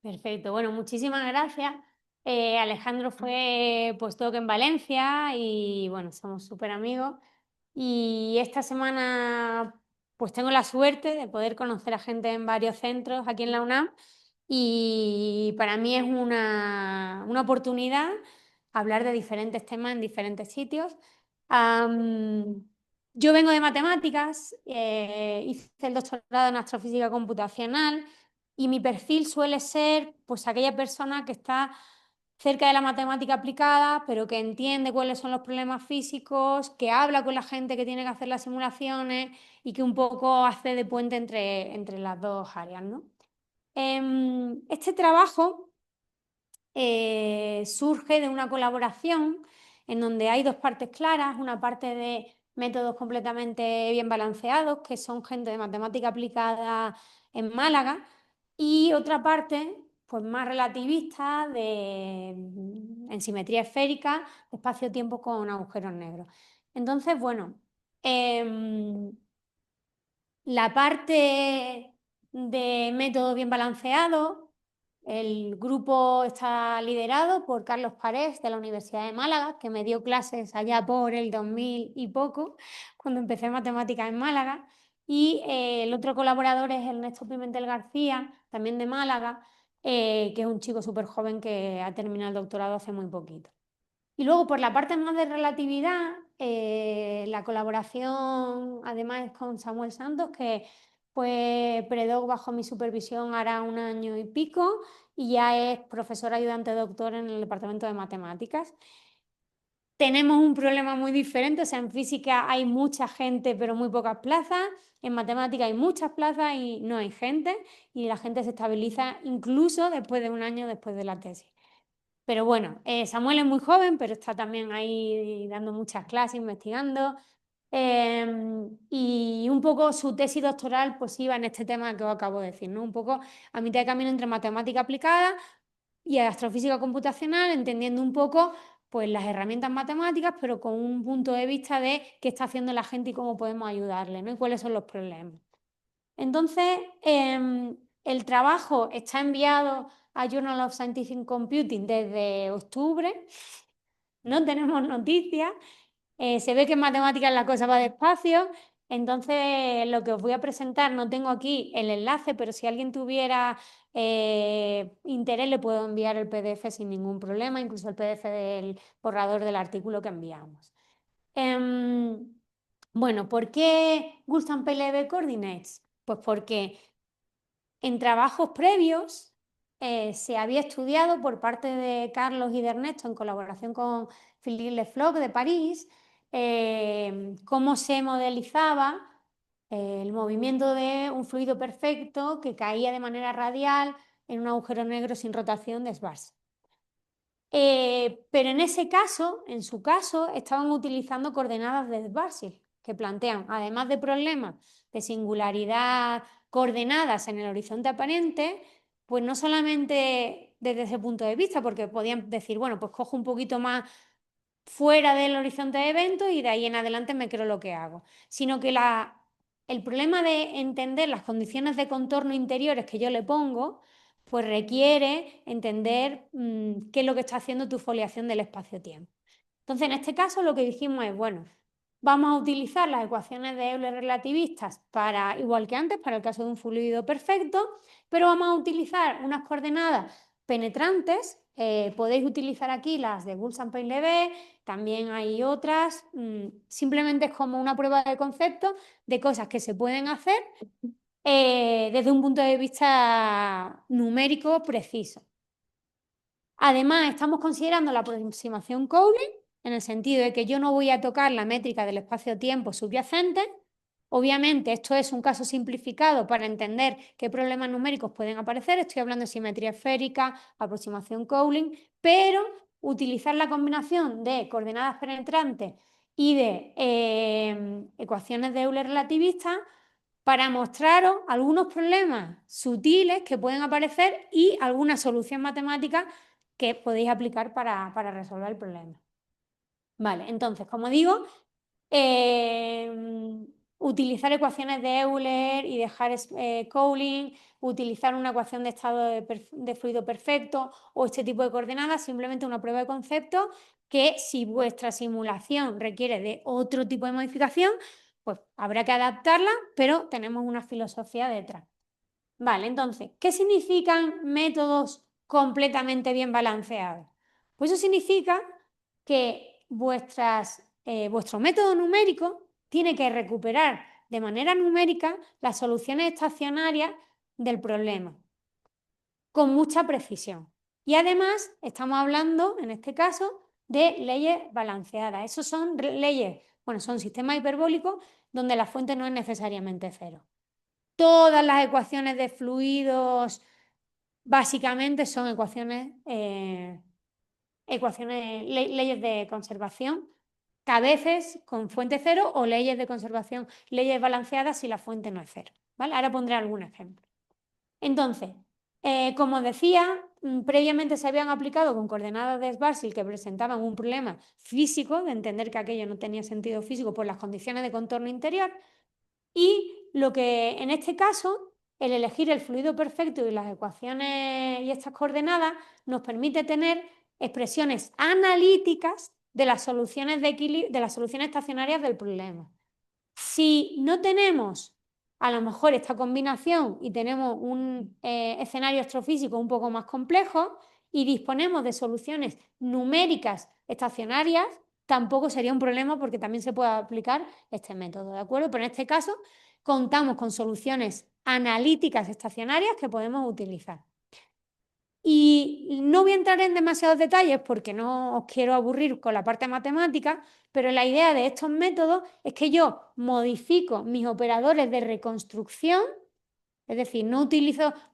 Perfecto, bueno, muchísimas gracias. Alejandro fue postdoc en Valencia y bueno, somos súper amigos. Y esta semana pues tengo la suerte de poder conocer a gente en varios centros aquí en la UNAM y para mí es una oportunidad hablar de diferentes temas en diferentes sitios. Am, yo vengo de matemáticas, hice el doctorado en astrofísica computacional y mi perfil suele ser pues aquella persona que está cerca de la matemática aplicada, pero que entiende cuáles son los problemas físicos, que habla con la gente que tiene que hacer las simulaciones y que un poco hace de puente entre las dos áreas, ¿no? Este trabajo surge de una colaboración en donde hay dos partes claras, una parte de métodos completamente bien balanceados, que son gente de matemática aplicada en Málaga, y otra parte, pues más relativista, en simetría esférica, de espacio-tiempo con agujeros negros. Entonces, bueno, em, la parte de método bien balanceado, el grupo está liderado por Carlos Parés de la Universidad de Málaga, que me dio clases allá por el 2000 y poco, cuando empecé matemáticas en Málaga. Y el otro colaborador es Ernesto Pimentel García, también de Málaga, que es un chico súper joven que ha terminado el doctorado hace muy poquito. Y luego, por la parte más de relatividad, la colaboración además es con Samuel Santos, que fue predoc bajo mi supervisión hará un año y pico y ya es profesor ayudante doctor en el departamento de matemáticas. Tenemos un problema muy diferente, o sea, en física hay mucha gente pero muy pocas plazas, en matemática hay muchas plazas y no hay gente, y la gente se estabiliza incluso después de un año después de la tesis. Pero bueno, Samuel es muy joven, pero está también ahí dando muchas clases, investigando. Y un poco su tesis doctoral pues iba en este tema que os acabo de decir, ¿no? Un poco a mitad de camino entre matemática aplicada y astrofísica computacional, entendiendo un poco pues las herramientas matemáticas, pero con un punto de vista de qué está haciendo la gente y cómo podemos ayudarle, ¿no? Y cuáles son los problemas. Entonces, el trabajo está enviado a Journal of Scientific Computing desde octubre, no tenemos noticias, se ve que en matemáticas la cosa va despacio, entonces lo que os voy a presentar, no tengo aquí el enlace, pero si alguien tuviera interés le puedo enviar el PDF sin ningún problema, incluso el PDF del borrador del artículo que enviamos. Em, bueno, ¿por qué gustan PLB Coordinates? Pues porque en trabajos previos se había estudiado por parte de Carlos y de Ernesto en colaboración con Philippe Le Floch de París cómo se modelizaba el movimiento de un fluido perfecto que caía de manera radial en un agujero negro sin rotación de Schwarz. Pero en ese caso, en su caso, estaban utilizando coordenadas de Schwarzschild que plantean, además de problemas de singularidad coordenadas en el horizonte aparente, pues no solamente desde ese punto de vista, porque podían decir, bueno, pues cojo un poquito más fuera del horizonte de eventos y de ahí en adelante me creo lo que hago, sino que el problema de entender las condiciones de contorno interiores que yo le pongo, pues requiere entender qué es lo que está haciendo tu foliación del espacio-tiempo. Entonces, en este caso, lo que dijimos es, bueno, vamos a utilizar las ecuaciones de Euler relativistas para, igual que antes, para el caso de un fluido perfecto, pero vamos a utilizar unas coordenadas penetrantes. Podéis utilizar aquí las de Boole-Sampey-Levé, también hay otras. Simplemente es como una prueba de concepto de cosas que se pueden hacer desde un punto de vista numérico preciso. Además, estamos considerando la aproximación Cowley en el sentido de que yo no voy a tocar la métrica del espacio-tiempo subyacente. Obviamente, esto es un caso simplificado para entender qué problemas numéricos pueden aparecer. Estoy hablando de simetría esférica, aproximación Cowley, pero utilizar la combinación de coordenadas penetrantes y de ecuaciones de Euler relativistas para mostraros algunos problemas sutiles que pueden aparecer y alguna solución matemática que podéis aplicar para resolver el problema. Vale, entonces, como digo, eh, utilizar ecuaciones de Euler y de Harris-Coulin, utilizar una ecuación de estado de fluido perfecto o este tipo de coordenadas, simplemente una prueba de concepto que si vuestra simulación requiere de otro tipo de modificación, pues habrá que adaptarla, pero tenemos una filosofía detrás. Vale, entonces, ¿qué significan métodos completamente bien balanceados? Pues eso significa que vuestro método numérico tiene que recuperar de manera numérica las soluciones estacionarias del problema, con mucha precisión. Y además estamos hablando, en este caso, de leyes balanceadas. Esos son leyes, bueno, son sistemas hiperbólicos donde la fuente no es necesariamente cero. Todas las ecuaciones de fluidos básicamente son leyes de conservación, que a veces con fuente cero o leyes de conservación, leyes balanceadas si la fuente no es cero. ¿Vale? Ahora pondré algún ejemplo. Entonces, como decía, previamente se habían aplicado con coordenadas de Schwarzschild que presentaban un problema físico, de entender que aquello no tenía sentido físico por las condiciones de contorno interior, y lo que en este caso, el elegir el fluido perfecto y las ecuaciones y estas coordenadas nos permite tener expresiones analíticas de las soluciones de las soluciones estacionarias del problema. Si no tenemos a lo mejor esta combinación y tenemos un escenario astrofísico un poco más complejo y disponemos de soluciones numéricas estacionarias, tampoco sería un problema porque también se puede aplicar este método, ¿de acuerdo? Pero en este caso contamos con soluciones analíticas estacionarias que podemos utilizar. Y no voy a entrar en demasiados detalles porque no os quiero aburrir con la parte matemática, pero la idea de estos métodos es que yo modifico mis operadores de reconstrucción, es decir, no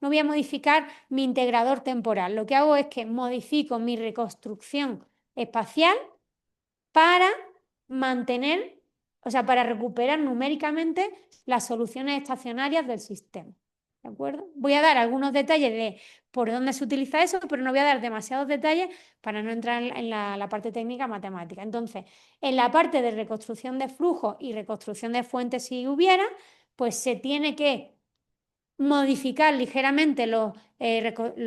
voy a modificar mi integrador temporal. Lo que hago es que modifico mi reconstrucción espacial para mantener, o sea, para recuperar numéricamente las soluciones estacionarias del sistema. ¿De acuerdo? Voy a dar algunos detalles de por dónde se utiliza eso, pero no voy a dar demasiados detalles para no entrar en la parte técnica matemática. Entonces, en la parte de reconstrucción de flujos y reconstrucción de fuentes, si hubiera, pues se tiene que modificar ligeramente los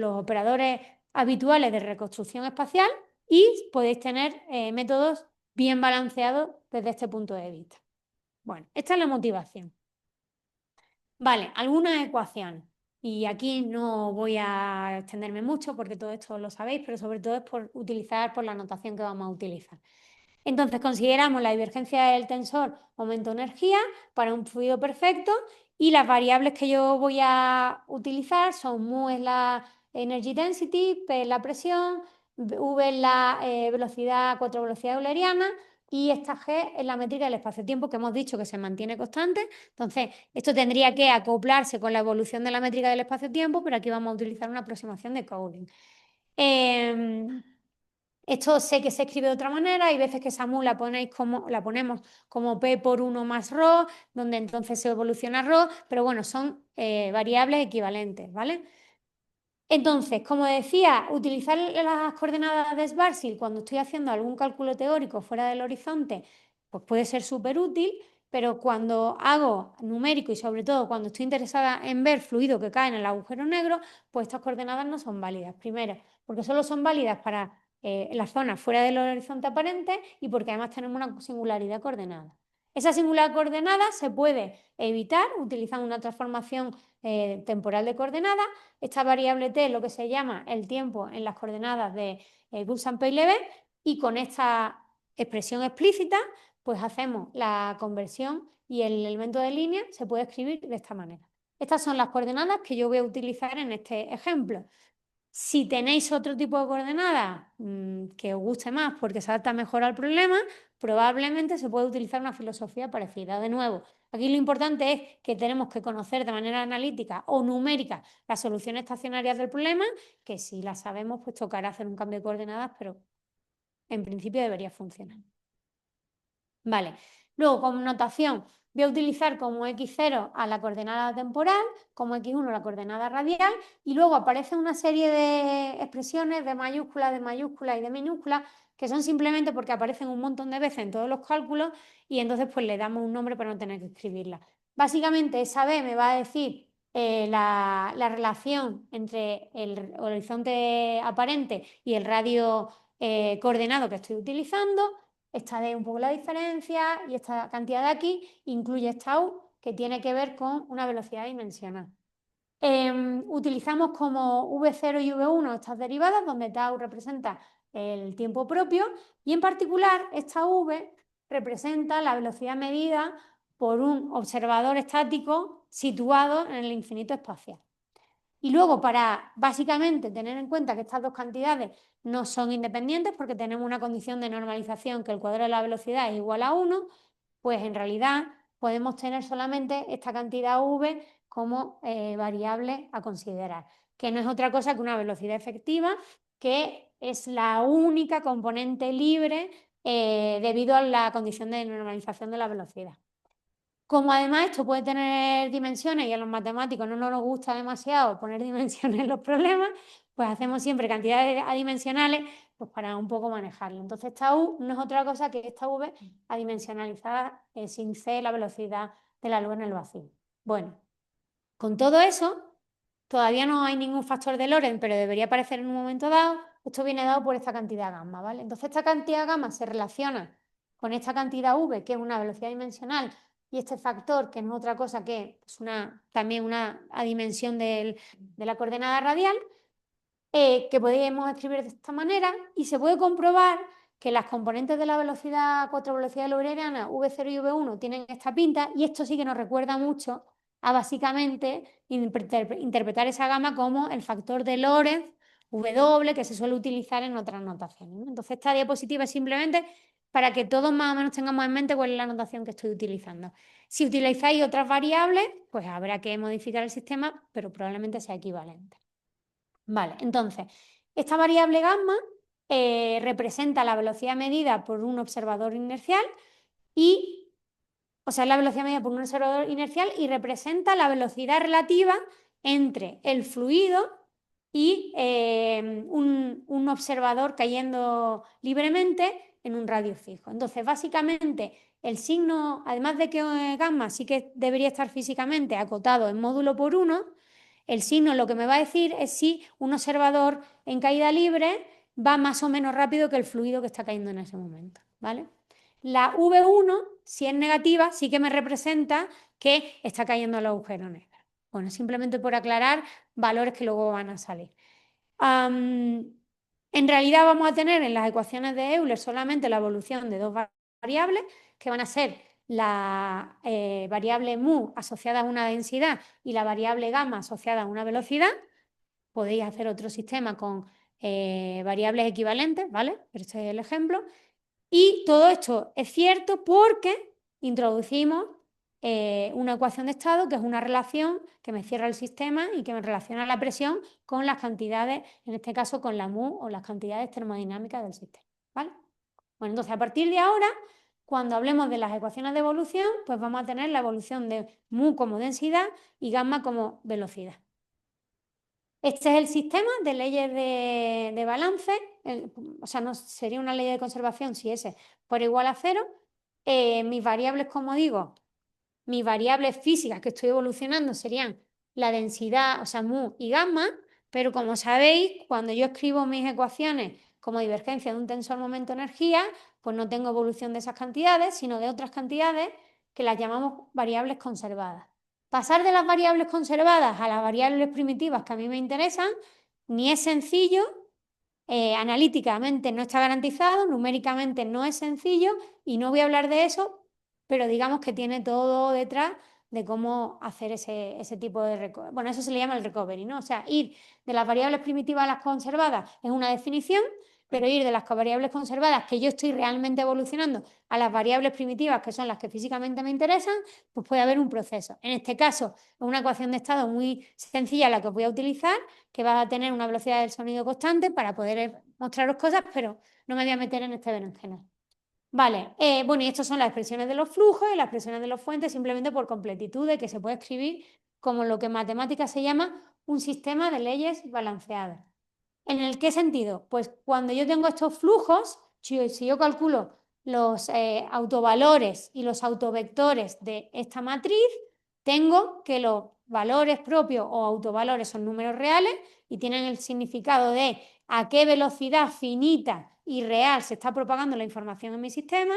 operadores habituales de reconstrucción espacial y podéis tener métodos bien balanceados desde este punto de vista. Bueno, esta es la motivación. Vale, algunas ecuaciones. Y aquí no voy a extenderme mucho porque todo esto lo sabéis, pero sobre todo es por la notación que vamos a utilizar. Entonces consideramos la divergencia del tensor momento-energía para un fluido perfecto y las variables que yo voy a utilizar son mu es la energy density, P es la presión, V es la velocidad, 4 velocidades eulerianas y esta G es la métrica del espacio-tiempo que hemos dicho que se mantiene constante. Entonces, esto tendría que acoplarse con la evolución de la métrica del espacio-tiempo, pero aquí vamos a utilizar una aproximación de Coulomb. Esto sé que se escribe de otra manera, hay veces que esa mu la ponemos como P por 1 más ρ, donde entonces se evoluciona ρ, pero bueno, son variables equivalentes, ¿vale? Entonces, como decía, utilizar las coordenadas de Schwarzschild cuando estoy haciendo algún cálculo teórico fuera del horizonte, pues puede ser súper útil, pero cuando hago numérico y sobre todo cuando estoy interesada en ver fluido que cae en el agujero negro, pues estas coordenadas no son válidas. Primero, porque solo son válidas para la zona fuera del horizonte aparente y porque además tenemos una singularidad coordenada. Esa singularidad coordenada se puede evitar utilizando una transformación temporal de coordenadas. Esta variable t es lo que se llama el tiempo en las coordenadas de Poisson-Levé y con esta expresión explícita pues hacemos la conversión y el elemento de línea se puede escribir de esta manera. Estas son las coordenadas que yo voy a utilizar en este ejemplo. Si tenéis otro tipo de coordenadas que os guste más porque se adapta mejor al problema, probablemente se puede utilizar una filosofía parecida. De nuevo, aquí lo importante es que tenemos que conocer de manera analítica o numérica las soluciones estacionarias del problema, que si las sabemos, pues tocará hacer un cambio de coordenadas, pero en principio debería funcionar. Vale, luego con notación voy a utilizar como x0 a la coordenada temporal, como x1 la coordenada radial, y luego aparece una serie de expresiones de mayúsculas y de minúsculas, que son simplemente porque aparecen un montón de veces en todos los cálculos, y entonces pues le damos un nombre para no tener que escribirla. Básicamente esa B me va a decir la relación entre el horizonte aparente y el radio coordenado que estoy utilizando. Esta D un poco la diferencia, y esta cantidad de aquí incluye esta U, que tiene que ver con una velocidad dimensional. Utilizamos como V0 y V1 estas derivadas, donde tau representa el tiempo propio, y en particular esta V representa la velocidad medida por un observador estático situado en el infinito espacial. Y luego, para básicamente tener en cuenta que estas dos cantidades no son independientes, porque tenemos una condición de normalización que el cuadrado de la velocidad es igual a 1, pues en realidad podemos tener solamente esta cantidad v como variable a considerar, que no es otra cosa que una velocidad efectiva, que es la única componente libre debido a la condición de normalización de la velocidad. Como además esto puede tener dimensiones y a los matemáticos no nos gusta demasiado poner dimensiones en los problemas, pues hacemos siempre cantidades adimensionales pues para un poco manejarlo. Entonces esta U no es otra cosa que esta V adimensionalizada sin C, la velocidad de la luz en el vacío. Bueno, con todo eso, todavía no hay ningún factor de Lorentz, pero debería aparecer en un momento dado. Esto viene dado por esta cantidad gamma, ¿vale? Entonces esta cantidad gamma se relaciona con esta cantidad V, que es una velocidad dimensional, y este factor, que no es otra cosa que es también una adimensión de la coordenada radial, que podríamos escribir de esta manera, y se puede comprobar que las componentes de la velocidad, cuatro velocidades lorentzianas, V0 y V1, tienen esta pinta, y esto sí que nos recuerda mucho a básicamente interpretar esa gama como el factor de Lorentz W, que se suele utilizar en otras notaciones, ¿no? Entonces esta diapositiva es simplemente para que todos más o menos tengamos en mente cuál es la notación que estoy utilizando. Si utilizáis otras variables, pues habrá que modificar el sistema, pero probablemente sea equivalente. Vale, entonces, esta variable gamma representa la velocidad medida por un observador inercial o sea, la velocidad medida por un observador inercial, y representa la velocidad relativa entre el fluido y un observador cayendo libremente en un radio fijo. Entonces, básicamente, el signo, además de que gamma sí que debería estar físicamente acotado en módulo por 1, el signo lo que me va a decir es si un observador en caída libre va más o menos rápido que el fluido que está cayendo en ese momento, ¿vale? La V1, si es negativa, sí que me representa que está cayendo el agujero negro. Bueno, simplemente por aclarar valores que luego van a salir. En realidad vamos a tener en las ecuaciones de Euler solamente la evolución de dos variables, que van a ser la variable mu asociada a una densidad y la variable gamma asociada a una velocidad. Podéis hacer otro sistema con variables equivalentes, ¿vale? Pero este es el ejemplo. Y todo esto es cierto porque introducimos una ecuación de estado, que es una relación que me cierra el sistema y que me relaciona la presión con las cantidades, en este caso con la mu o las cantidades termodinámicas del sistema, ¿vale? Bueno, entonces a partir de ahora, cuando hablemos de las ecuaciones de evolución, pues vamos a tener la evolución de mu como densidad y gamma como velocidad. Este es el sistema de leyes de balance, o sea, no sería una ley de conservación si S por igual a 0. Mis variables, como digo, mis variables físicas que estoy evolucionando serían la densidad, o sea, mu y gamma, pero como sabéis, cuando yo escribo mis ecuaciones como divergencia de un tensor momento-energía, pues no tengo evolución de esas cantidades, sino de otras cantidades que las llamamos variables conservadas. Pasar de las variables conservadas a las variables primitivas que a mí me interesan ni es sencillo, analíticamente no está garantizado, numéricamente no es sencillo, y no voy a hablar de eso, pero digamos que tiene todo detrás de cómo hacer ese tipo de recovery. Bueno, eso se le llama el recovery, ¿no? O sea, ir de las variables primitivas a las conservadas es una definición, pero ir de las variables conservadas, que yo estoy realmente evolucionando, a las variables primitivas, que son las que físicamente me interesan, pues puede haber un proceso. En este caso, es una ecuación de estado muy sencilla la que os voy a utilizar, que va a tener una velocidad del sonido constante para poder mostraros cosas, pero no me voy a meter en este berenjenal. Vale, bueno, y estas son las expresiones de los flujos y las expresiones de los fuentes, simplemente por completitud de que se puede escribir como lo que en matemáticas se llama un sistema de leyes balanceadas. ¿En el qué sentido? Pues cuando yo tengo estos flujos, si yo calculo los autovalores y los autovectores de esta matriz, tengo que los valores propios o autovalores son números reales y tienen el significado de a qué velocidad finita y real se está propagando la información en mi sistema,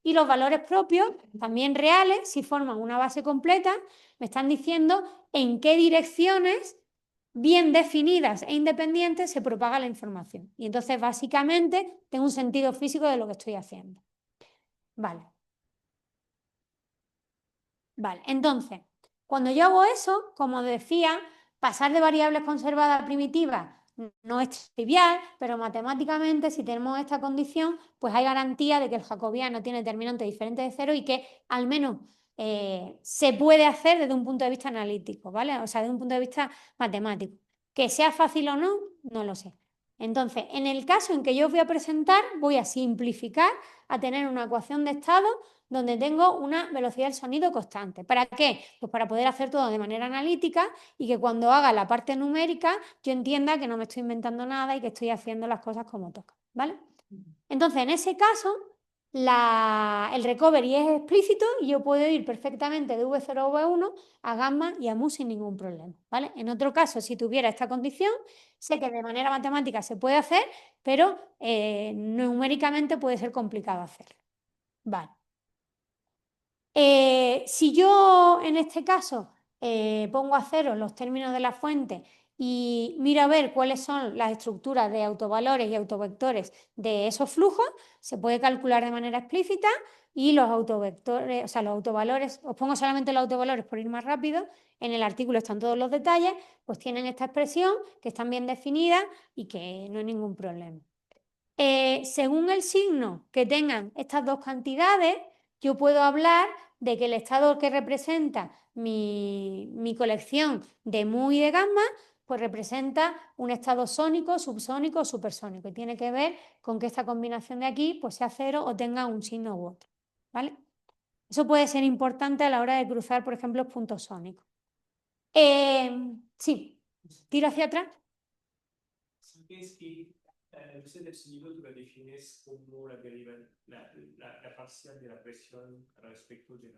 y los valores propios, también reales, si forman una base completa, me están diciendo en qué direcciones bien definidas e independientes se propaga la información. Y entonces, básicamente, tengo un sentido físico de lo que estoy haciendo. Vale. Vale, entonces, cuando yo hago eso, como decía, pasar de variables conservadas a primitivas no es trivial, pero matemáticamente, si tenemos esta condición, pues hay garantía de que el jacobiano tiene determinante diferente de cero y que al menos se puede hacer desde un punto de vista analítico, ¿vale? O sea, desde un punto de vista matemático. Que sea fácil o no, no lo sé. Entonces, en el caso en que yo os voy a presentar, voy a simplificar a tener una ecuación de estado donde tengo una velocidad del sonido constante. ¿Para qué? Pues para poder hacer todo de manera analítica y que cuando haga la parte numérica yo entienda que no me estoy inventando nada y que estoy haciendo las cosas como toca, ¿vale? Entonces, en ese caso, el recovery es explícito y yo puedo ir perfectamente de V0 a V1 a gamma y a mu sin ningún problema, ¿vale? En otro caso, si tuviera esta condición, sé que de manera matemática se puede hacer, pero numéricamente puede ser complicado hacerlo. Vale. Si yo en este caso pongo a cero los términos de la fuente y miro a ver cuáles son las estructuras de autovalores y autovectores de esos flujos, se puede calcular de manera explícita y los autovectores, o sea, los autovalores, os pongo solamente los autovalores por ir más rápido, en el artículo están todos los detalles, pues tienen esta expresión que están bien definidas y que no hay ningún problema. Según el signo que tengan estas dos cantidades, yo puedo hablar de que el estado que representa mi colección de mu y de gamma, pues representa un estado sónico, subsónico o supersónico. Y tiene que ver con que esta combinación de aquí pues sea cero o tenga un signo u otro. ¿Vale? Eso puede ser importante a la hora de cruzar, por ejemplo, los puntos sónicos. Sí, tiro hacia atrás. ¿Sabes que usted del sonido tú la defines como la parcial de la presión respecto de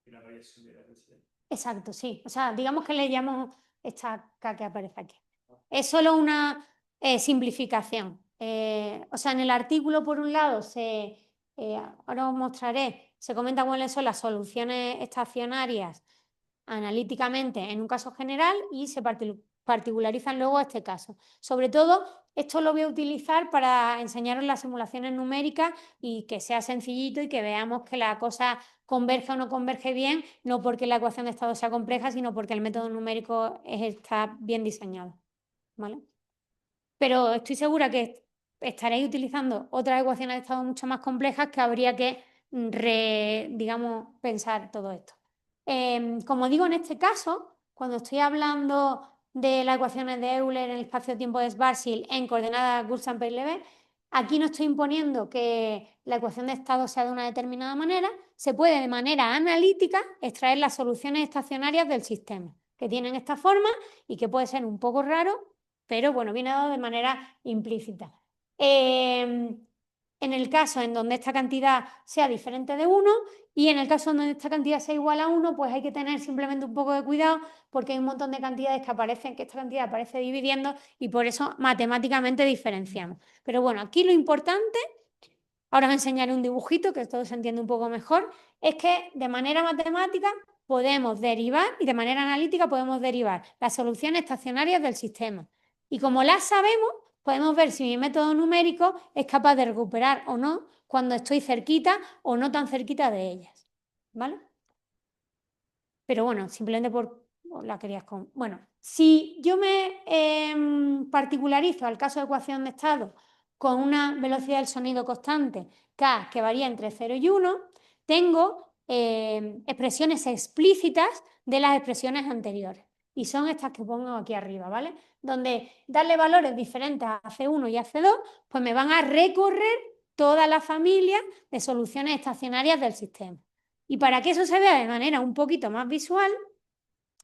la variación de la presión? Exacto, sí. O sea, digamos que le llamo esta K que aparece aquí. Es solo una simplificación. O sea, en el artículo, por un lado, ahora os mostraré, se comenta cuáles son las soluciones estacionarias analíticamente en un caso general y se particularizan luego este caso. Sobre todo, esto lo voy a utilizar para enseñaros las simulaciones numéricas y que sea sencillito y que veamos que la cosa converge o no converge bien, no porque la ecuación de estado sea compleja, sino porque el método numérico está bien diseñado. ¿Vale? Pero estoy segura que estaréis utilizando otras ecuaciones de estado mucho más complejas que habría que, digamos, pensar todo esto. Como digo, en este caso, cuando estoy hablando de las ecuaciones de Euler en el espacio-tiempo de Schwarzschild en coordenadas Gurzham-Pauli-Levé, aquí no estoy imponiendo que la ecuación de estado sea de una determinada manera, se puede de manera analítica extraer las soluciones estacionarias del sistema, que tienen esta forma y que puede ser un poco raro, pero bueno, viene dado de manera implícita. En el caso en donde esta cantidad sea diferente de 1 y en el caso en donde esta cantidad sea igual a 1, pues hay que tener simplemente un poco de cuidado porque hay un montón de cantidades que aparecen, que esta cantidad aparece dividiendo y por eso matemáticamente diferenciamos. Pero bueno, aquí lo importante, ahora os enseñaré un dibujito que todo se entiende un poco mejor, es que de manera matemática podemos derivar y de manera analítica podemos derivar las soluciones estacionarias del sistema. Y como las sabemos, podemos ver si mi método numérico es capaz de recuperar o no cuando estoy cerquita o no tan cerquita de ellas. ¿Vale? Pero bueno, simplemente por la querías con. Bueno, si yo me particularizo al caso de ecuación de estado con una velocidad del sonido constante, K, que varía entre 0 y 1, tengo expresiones explícitas de las expresiones anteriores. Y son estas que pongo aquí arriba, ¿vale? Donde darle valores diferentes a C1 y a C2, pues me van a recorrer toda la familia de soluciones estacionarias del sistema. Y para que eso se vea de manera un poquito más visual,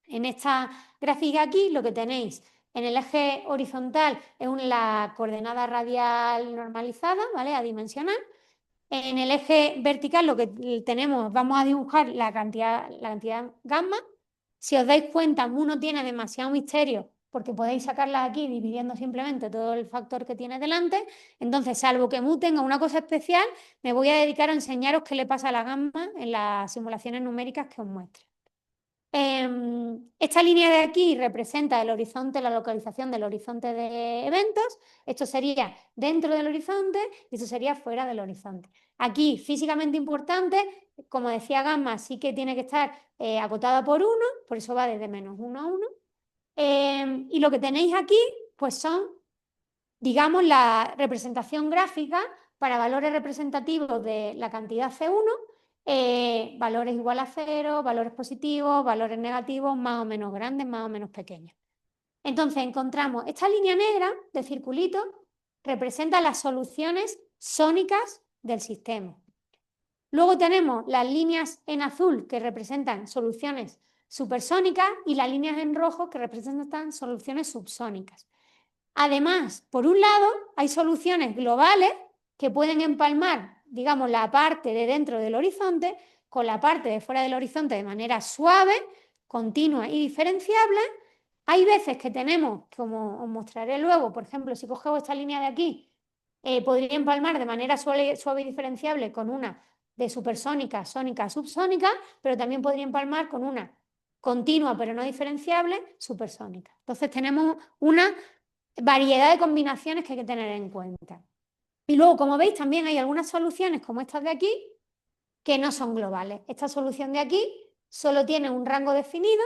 en esta gráfica aquí lo que tenéis en el eje horizontal es la coordenada radial normalizada, ¿vale? Adimensional. En el eje vertical lo que tenemos, vamos a dibujar la cantidad gamma. Si os dais cuenta, mu no tiene demasiado misterio porque podéis sacarlas aquí dividiendo simplemente todo el factor que tiene delante. Entonces, salvo que mu tenga una cosa especial, me voy a dedicar a enseñaros qué le pasa a la gamma en las simulaciones numéricas que os muestre. Esta línea de aquí representa el horizonte, la localización del horizonte de eventos. Esto sería dentro del horizonte y esto sería fuera del horizonte. Aquí, físicamente importante, como decía gamma, sí que tiene que estar acotada por 1, por eso va desde -1 a 1. Y lo que tenéis aquí, pues son, digamos, la representación gráfica para valores representativos de la cantidad C1, valores igual a 0, valores positivos, valores negativos, más o menos grandes, más o menos pequeños. Entonces encontramos esta línea negra de circulito, representa las soluciones sónicas del sistema. Luego tenemos las líneas en azul que representan soluciones supersónicas y las líneas en rojo que representan soluciones subsónicas. Además, por un lado, hay soluciones globales que pueden empalmar, digamos, la parte de dentro del horizonte con la parte de fuera del horizonte de manera suave, continua y diferenciable. Hay veces que tenemos, como os mostraré luego, por ejemplo, si cogemos esta línea de aquí, podría empalmar de manera suave y diferenciable con una de supersónica, sónica, subsónica, pero también podría empalmar con una continua pero no diferenciable, supersónica. Entonces tenemos una variedad de combinaciones que hay que tener en cuenta. Y luego, como veis, también hay algunas soluciones como estas de aquí que no son globales. Esta solución de aquí solo tiene un rango definido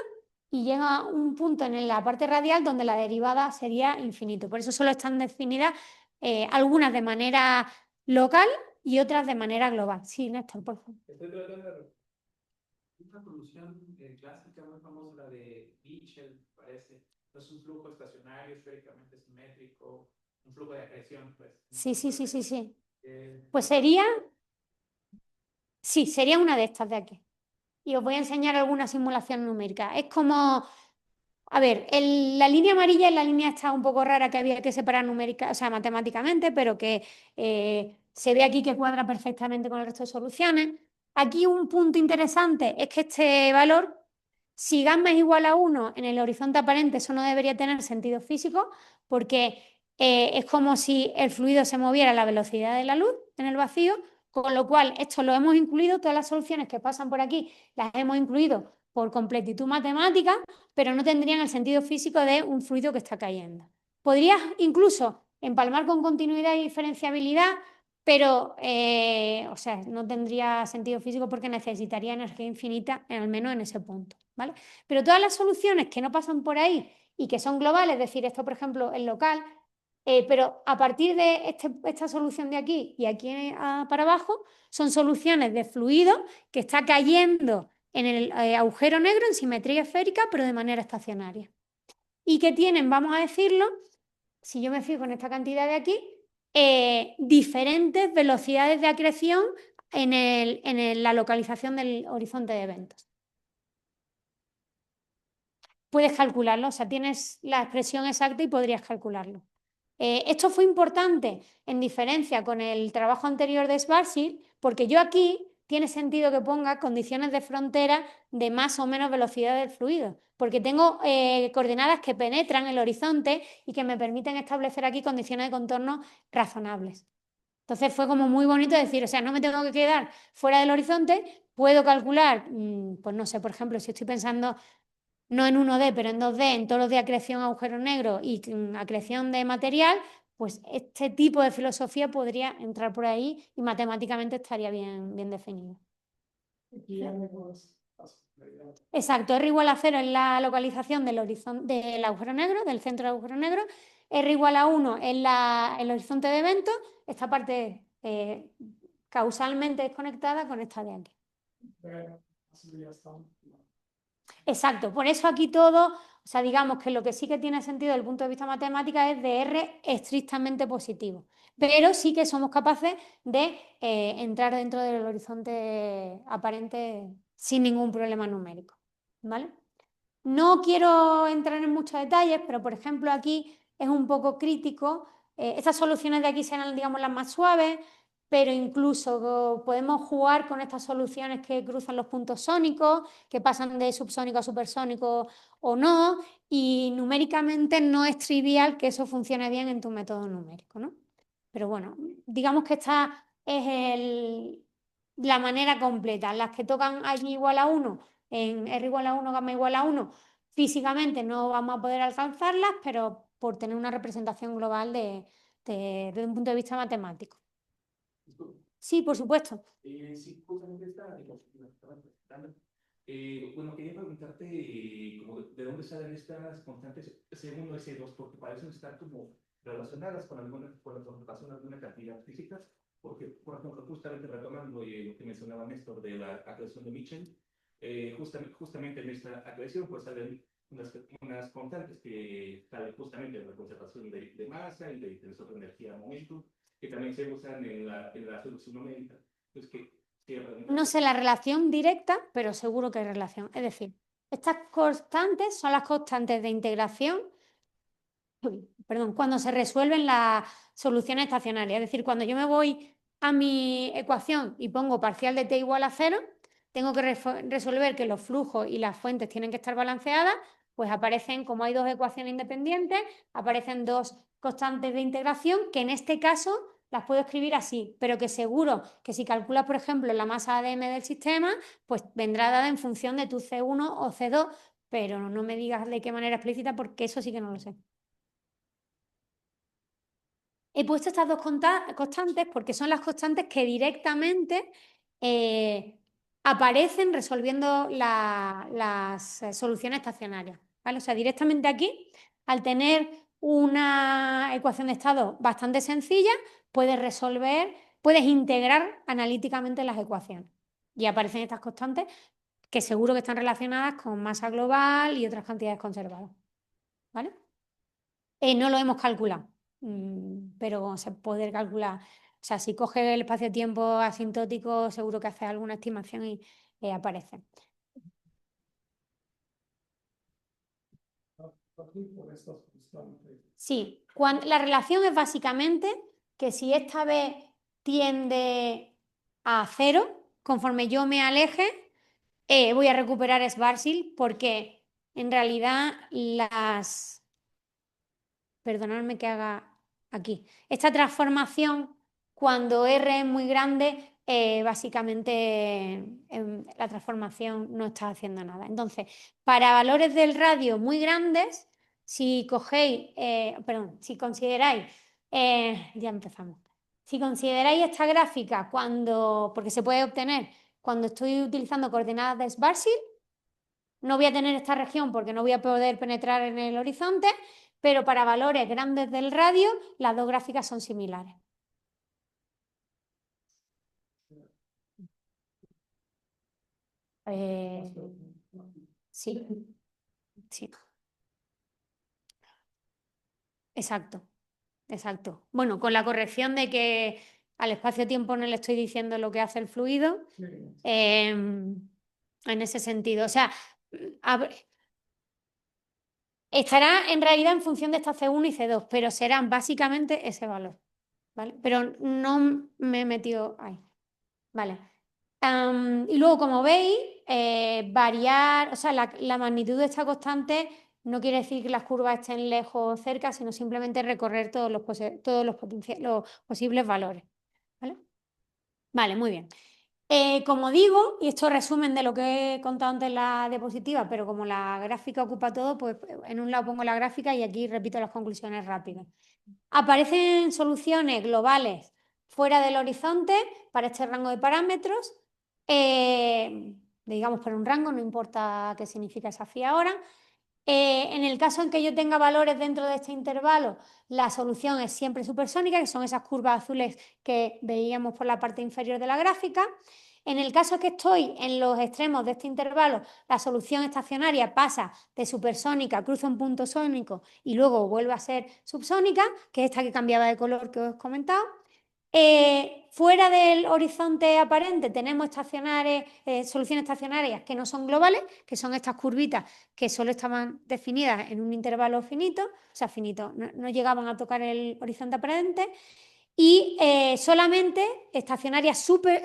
y llega a un punto en la parte radial donde la derivada sería infinito. Por eso solo están definidas algunas de manera local y otras de manera global. Sí, Néstor, por favor. Estoy tratando de una solución clásica muy famosa, la de Mitchell, parece. Es un flujo estacionario, esféricamente simétrico, un flujo de acreción, pues. Sí, sí, sí, sí, sí. Pues sería, sí, sería una de estas de aquí. Y os voy a enseñar alguna simulación numérica. Es como, a ver, la línea amarilla es la línea esta un poco rara que había que separar numérica, o sea, matemáticamente, pero que se ve aquí que cuadra perfectamente con el resto de soluciones. Aquí un punto interesante es que este valor, si gamma es igual a 1 en el horizonte aparente, eso no debería tener sentido físico, porque es como si el fluido se moviera a la velocidad de la luz en el vacío, con lo cual esto lo hemos incluido, todas las soluciones que pasan por aquí las hemos incluido por completitud matemática, pero no tendrían el sentido físico de un fluido que está cayendo. Podrías incluso empalmar con continuidad y diferenciabilidad, pero o sea, no tendría sentido físico porque necesitaría energía infinita, al menos en ese punto, ¿vale? Pero todas las soluciones que no pasan por ahí y que son globales, es decir, esto por ejemplo es local, pero a partir de esta solución de aquí y aquí para abajo, son soluciones de fluido que está cayendo en el agujero negro en simetría esférica, pero de manera estacionaria. Y que tienen, vamos a decirlo, si yo me fijo en esta cantidad de aquí, diferentes velocidades de acreción en la localización del horizonte de eventos. Puedes calcularlo, o sea, tienes la expresión exacta y podrías calcularlo. Esto fue importante en diferencia con el trabajo anterior de Schwarzschild, porque yo aquí tiene sentido que ponga condiciones de frontera de más o menos velocidad del fluido, porque tengo coordenadas que penetran el horizonte y que me permiten establecer aquí condiciones de contorno razonables. Entonces fue como muy bonito decir, o sea, no me tengo que quedar fuera del horizonte, puedo calcular, pues no sé, por ejemplo, si estoy pensando no en 1D, pero en 2D, en todos los de acreción a agujeros negros y acreción de material, pues este tipo de filosofía podría entrar por ahí y matemáticamente estaría bien definido. Exacto, R igual a 0 es la localización del agujero negro, del centro del agujero negro. R igual a 1 es el horizonte de eventos. Esta parte causalmente desconectada con esta de aquí. Exacto, por eso aquí todo, o sea, digamos que lo que sí que tiene sentido desde el punto de vista matemático es de R estrictamente positivo, pero sí que somos capaces de entrar dentro del horizonte aparente sin ningún problema numérico, ¿vale? No quiero entrar en muchos detalles, pero por ejemplo aquí es un poco crítico. Estas soluciones de aquí serán, digamos, las más suaves, pero incluso podemos jugar con estas soluciones que cruzan los puntos sónicos, que pasan de subsónico a supersónico o no, y numéricamente no es trivial que eso funcione bien en tu método numérico, ¿no? Pero bueno, digamos que esta es la manera completa. Las que tocan allí igual a 1 en R igual a 1, gamma igual a 1, físicamente no vamos a poder alcanzarlas, pero por tener una representación global desde un punto de vista matemático. Sí, por supuesto. Sí, justamente esta diapositiva que estabas presentando. Bueno, quería preguntarte como de dónde salen estas constantes C1 y C2, porque parecen estar como relacionadas con con la conjugación de alguna cantidad física, porque, por ejemplo, justamente retomando lo que mencionaba Néstor de la acreción de Mitchell, justamente en esta acreción pues salen unas constantes que salen justamente de la conservación de masa y de tensor de energía-momento, que también se usan en la solución numérica. Pues no sé la relación directa, pero seguro que hay relación. Es decir, estas constantes son las constantes de integración, perdón, cuando se resuelven las soluciones estacionarias. Es decir, cuando yo me voy a mi ecuación y pongo parcial de t igual a 0, tengo que resolver que los flujos y las fuentes tienen que estar balanceadas, pues aparecen, como hay dos ecuaciones independientes, aparecen dos constantes de integración que en este caso las puedo escribir así, pero que seguro que si calculas, por ejemplo, la masa ADM del sistema, pues vendrá dada en función de tu C1 o C2, pero no me digas de qué manera explícita porque eso sí que no lo sé. He puesto estas dos constantes porque son las constantes que directamente aparecen resolviendo las soluciones estacionarias, ¿vale? O sea, directamente aquí, al tener una ecuación de estado bastante sencilla, puedes integrar analíticamente las ecuaciones. Y aparecen estas constantes que seguro que están relacionadas con masa global y otras cantidades conservadas, ¿vale? No lo hemos calculado, pero se puede calcular. O sea, si coges el espacio-tiempo asintótico, seguro que haces alguna estimación y aparece. Sí, la relación es básicamente que si esta vez tiende a 0, conforme yo me aleje, voy a recuperar Schwarzschild porque en realidad perdonadme que haga aquí. Esta transformación, cuando R es muy grande, básicamente la transformación no está haciendo nada. Entonces, para valores del radio muy grandes, si cogéis, perdón, si consideráis, ya empezamos. Si consideráis esta gráfica porque se puede obtener cuando estoy utilizando coordenadas de Schwarzschild, no voy a tener esta región porque no voy a poder penetrar en el horizonte, pero para valores grandes del radio, las dos gráficas son similares. Sí, sí. Exacto, exacto. Bueno, con la corrección de que al espacio-tiempo no le estoy diciendo lo que hace el fluido, en ese sentido. O sea, estará en realidad en función de esta C1 y C2, pero serán básicamente ese valor, ¿vale? Pero no me he metido ahí, ¿vale? Y luego, como veis, variar, o sea, la magnitud de esta constante no quiere decir que las curvas estén lejos o cerca, sino simplemente recorrer todos los posibles valores, ¿vale? Vale, muy bien. Como digo, y esto es resumen de lo que he contado antes en la diapositiva, pero como la gráfica ocupa todo, pues en un lado pongo la gráfica y aquí repito las conclusiones rápidas. Aparecen soluciones globales fuera del horizonte para este rango de parámetros, digamos para un rango, no importa qué significa esa phi ahora. En el caso en que yo tenga valores dentro de este intervalo, la solución es siempre supersónica, que son esas curvas azules que veíamos por la parte inferior de la gráfica. En el caso que estoy en los extremos de este intervalo, la solución estacionaria pasa de supersónica, cruza un punto sónico y luego vuelve a ser subsónica, que es esta que cambiaba de color que os he comentado. Fuera del horizonte aparente tenemos soluciones estacionarias que no son globales, que son estas curvitas que solo estaban definidas en un intervalo finito, o sea, finito, no llegaban a tocar el horizonte aparente, y solamente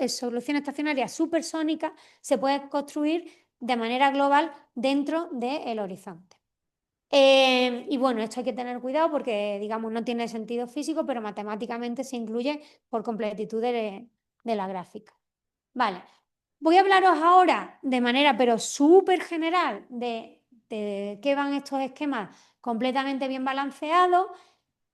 soluciones estacionarias supersónicas se pueden construir de manera global dentro del horizonte. Y bueno, esto hay que tener cuidado porque, digamos, no tiene sentido físico, pero matemáticamente se incluye por completitud de la gráfica. Vale, voy a hablaros ahora de manera, pero súper general, de qué van estos esquemas completamente bien balanceados.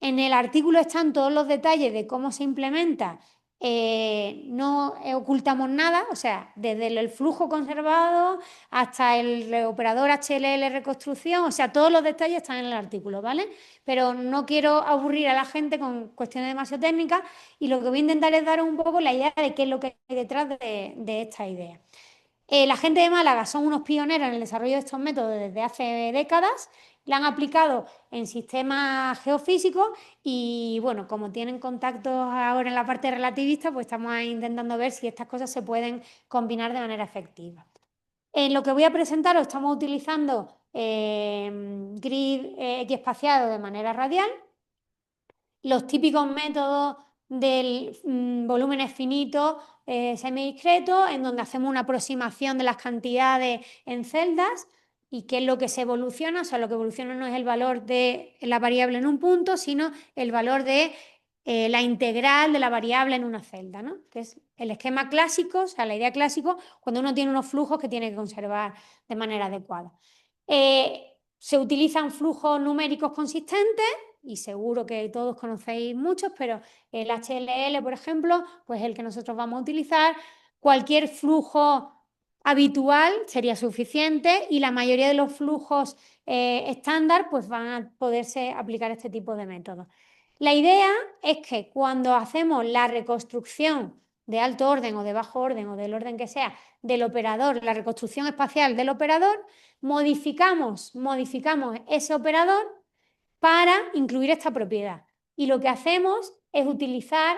En el artículo están todos los detalles de cómo se implementa. No ocultamos nada, o sea, desde el flujo conservado hasta el operador HLL reconstrucción, o sea, todos los detalles están en el artículo, ¿vale? Pero no quiero aburrir a la gente con cuestiones demasiado técnicas y lo que voy a intentar es daros un poco la idea de qué es lo que hay detrás de esta idea. La gente de Málaga son unos pioneros en el desarrollo de estos métodos desde hace décadas, la han aplicado en sistemas geofísicos y bueno, como tienen contactos ahora en la parte relativista, pues estamos ahí intentando ver si estas cosas se pueden combinar de manera efectiva. En lo que voy a presentaros estamos utilizando grid equiespaciado de manera radial, los típicos métodos del volúmenes finitos semidiscretos, en donde hacemos una aproximación de las cantidades en celdas y qué es lo que se evoluciona. O sea, lo que evoluciona no es el valor de la variable en un punto, sino el valor de la integral de la variable en una celda, ¿no? Que es el esquema clásico, o sea, la idea clásica, cuando uno tiene unos flujos que tiene que conservar de manera adecuada. Se utilizan flujos numéricos consistentes y seguro que todos conocéis muchos, pero el HLL, por ejemplo, pues el que nosotros vamos a utilizar. Cualquier flujo habitual sería suficiente y la mayoría de los flujos estándar pues van a poderse aplicar este tipo de métodos. La idea es que cuando hacemos la reconstrucción de alto orden o de bajo orden o del orden que sea del operador, la reconstrucción espacial del operador, modificamos ese operador para incluir esta propiedad. Y lo que hacemos es utilizar,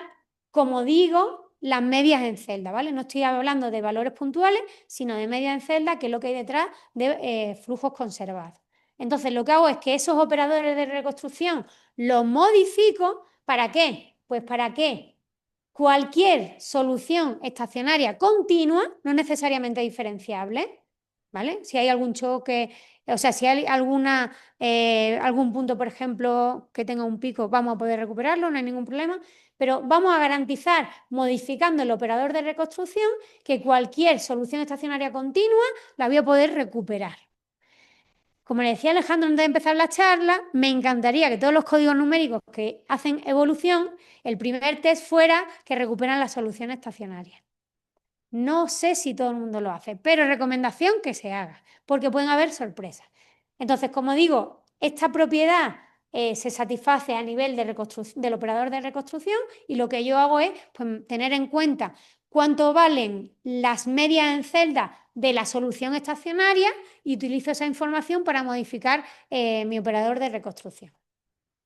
como digo, las medias en celda, ¿vale? No estoy hablando de valores puntuales, sino de medias en celda, que es lo que hay detrás de flujos conservados. Entonces, lo que hago es que esos operadores de reconstrucción los modifico. ¿Para qué? Pues para que cualquier solución estacionaria continua, no necesariamente diferenciable, ¿vale? Si hay algún choque, o sea, si hay algún punto, por ejemplo, que tenga un pico, vamos a poder recuperarlo, no hay ningún problema, pero vamos a garantizar, modificando el operador de reconstrucción, que cualquier solución estacionaria continua la voy a poder recuperar. Como le decía Alejandro antes de empezar la charla, me encantaría que todos los códigos numéricos que hacen evolución, el primer test fuera que recuperan la solución estacionaria. No sé si todo el mundo lo hace, pero recomendación que se haga, porque pueden haber sorpresas. Entonces, como digo, esta propiedad se satisface a nivel del operador de reconstrucción y lo que yo hago es pues, tener en cuenta cuánto valen las medias en celda de la solución estacionaria y utilizo esa información para modificar mi operador de reconstrucción.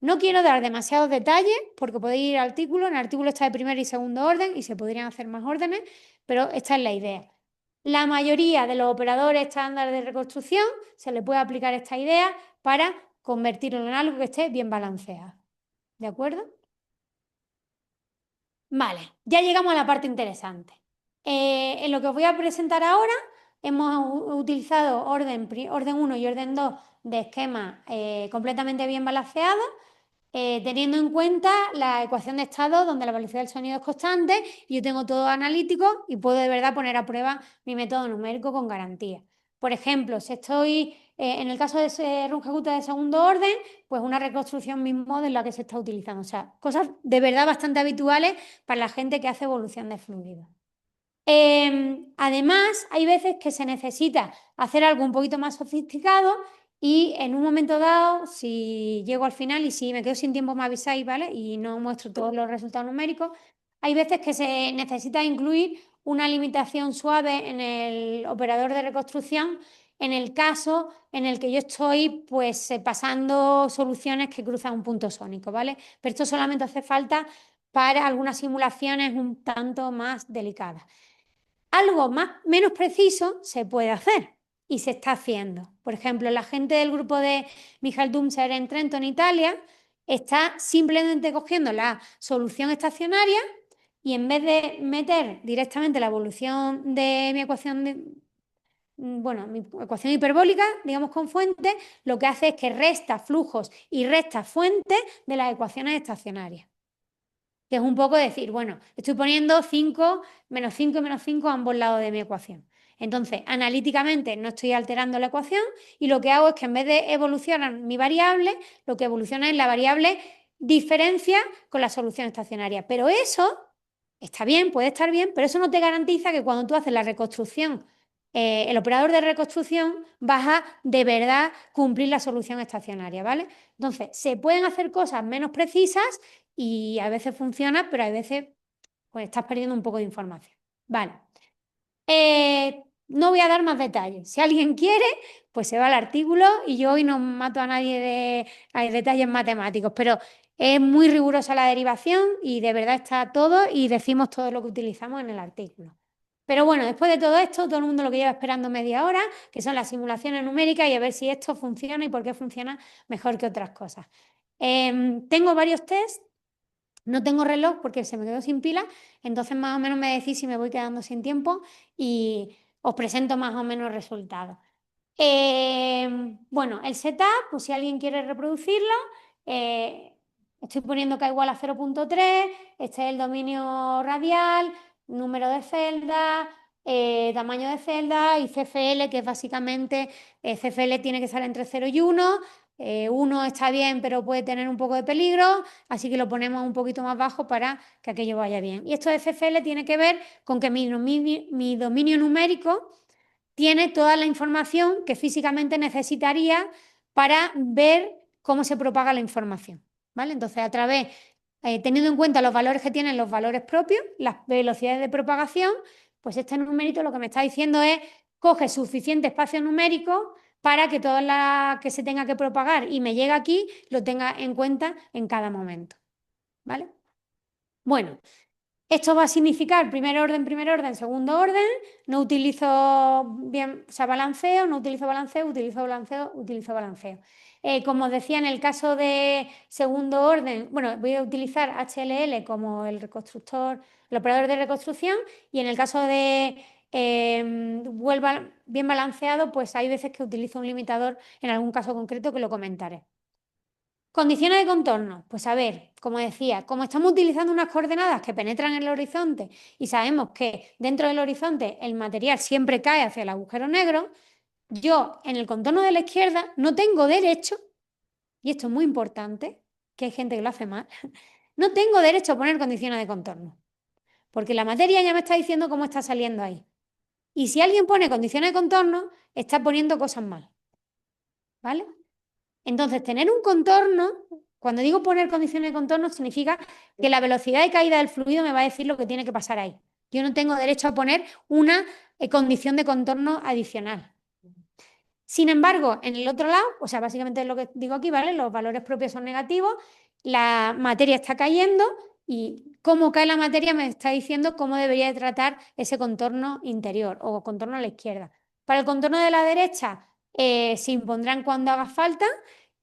No quiero dar demasiados detalles porque podéis ir al artículo. En el artículo está de primer y segundo orden y se podrían hacer más órdenes, pero esta es la idea. La mayoría de los operadores estándar de reconstrucción se le puede aplicar esta idea para convertirlo en algo que esté bien balanceado. ¿De acuerdo? Vale, ya llegamos a la parte interesante. En lo que os voy a presentar ahora hemos utilizado orden 1 y orden 2 de esquemas completamente bien balanceados, teniendo en cuenta la ecuación de estado donde la velocidad del sonido es constante y yo tengo todo analítico y puedo de verdad poner a prueba mi método numérico con garantía. Por ejemplo, si estoy en el caso de ser un ejecuta de segundo orden, pues una reconstrucción mismo de la que se está utilizando. O sea, cosas de verdad bastante habituales para la gente que hace evolución de fluidos. Además, hay veces que se necesita hacer algo un poquito más sofisticado y en un momento dado, si llego al final y si me quedo sin tiempo me avisáis, ¿vale? Y no muestro todos los resultados numéricos. Hay veces que se necesita incluir una limitación suave en el operador de reconstrucción en el caso en el que yo estoy pues pasando soluciones que cruzan un punto sónico, ¿vale? Pero esto solamente hace falta para algunas simulaciones un tanto más delicadas. Algo menos preciso se puede hacer y se está haciendo. Por ejemplo, la gente del grupo de Michael Dumser en Trento, en Italia, está simplemente cogiendo la solución estacionaria y en vez de meter directamente la evolución de mi ecuación mi ecuación hiperbólica, digamos con fuente, lo que hace es que resta flujos y resta fuentes de las ecuaciones estacionarias. Que es un poco decir, bueno, estoy poniendo 5, menos 5 y menos 5 a ambos lados de mi ecuación. Entonces, analíticamente no estoy alterando la ecuación y lo que hago es que en vez de evolucionar mi variable, lo que evoluciona es la variable diferencia con la solución estacionaria. Pero eso está bien, puede estar bien, pero eso no te garantiza que cuando tú haces la reconstrucción, el operador de reconstrucción, vas a de verdad cumplir la solución estacionaria, ¿vale? Entonces, se pueden hacer cosas menos precisas y a veces funciona, pero a veces pues estás perdiendo un poco de información. Vale. No voy a dar más detalles. Si alguien quiere, pues se va al artículo y yo hoy no mato a nadie de detalles matemáticos, pero es muy rigurosa la derivación y de verdad está todo y decimos todo lo que utilizamos en el artículo. Pero bueno, después de todo esto, todo el mundo lo que lleva esperando media hora, que son las simulaciones numéricas y a ver si esto funciona y por qué funciona mejor que otras cosas. Tengo varios tests. No tengo reloj porque se me quedó sin pila, entonces más o menos me decís si me voy quedando sin tiempo y os presento más o menos resultados. Bueno, el setup, pues si alguien quiere reproducirlo, estoy poniendo k igual a 0.3, este es el dominio radial, número de celdas, tamaño de celda y CFL, que es básicamente, CFL tiene que estar entre 0 y 1, 1 está bien, pero puede tener un poco de peligro, así que lo ponemos un poquito más bajo para que aquello vaya bien. Y esto de CFL tiene que ver con que mi dominio numérico tiene toda la información que físicamente necesitaría para ver cómo se propaga la información, ¿vale? Entonces, a través, teniendo en cuenta los valores que tienen los valores propios, las velocidades de propagación, pues este numerito lo que me está diciendo es, coge suficiente espacio numérico para que toda la que se tenga que propagar y me llega aquí, lo tenga en cuenta en cada momento, ¿vale? Bueno, esto va a significar primer orden, segundo orden. No utilizo bien, o sea, balanceo, no utilizo balanceo, utilizo balanceo, utilizo balanceo. Como os decía, en el caso de segundo orden, bueno, voy a utilizar HLL como el reconstructor, el operador de reconstrucción, y en el caso de bien balanceado, pues hay veces que utilizo un limitador en algún caso concreto que lo comentaré. Condiciones de contorno. Pues a ver, como decía, como estamos utilizando unas coordenadas que penetran en el horizonte y sabemos que dentro del horizonte el material siempre cae hacia el agujero negro, yo en el contorno de la izquierda no tengo derecho, y esto es muy importante, que hay gente que lo hace mal, no tengo derecho a poner condiciones de contorno, porque la materia ya me está diciendo cómo está saliendo ahí. Y si alguien pone condiciones de contorno, está poniendo cosas mal. ¿Vale? Entonces, tener un contorno, cuando digo poner condiciones de contorno, significa que la velocidad de caída del fluido me va a decir lo que tiene que pasar ahí. Yo no tengo derecho a poner una condición de contorno adicional. Sin embargo, en el otro lado, o sea, básicamente lo que digo aquí, ¿vale? Los valores propios son negativos, la materia está cayendo y cómo cae la materia me está diciendo cómo debería de tratar ese contorno interior o contorno a la izquierda. Para el contorno de la derecha se impondrán cuando haga falta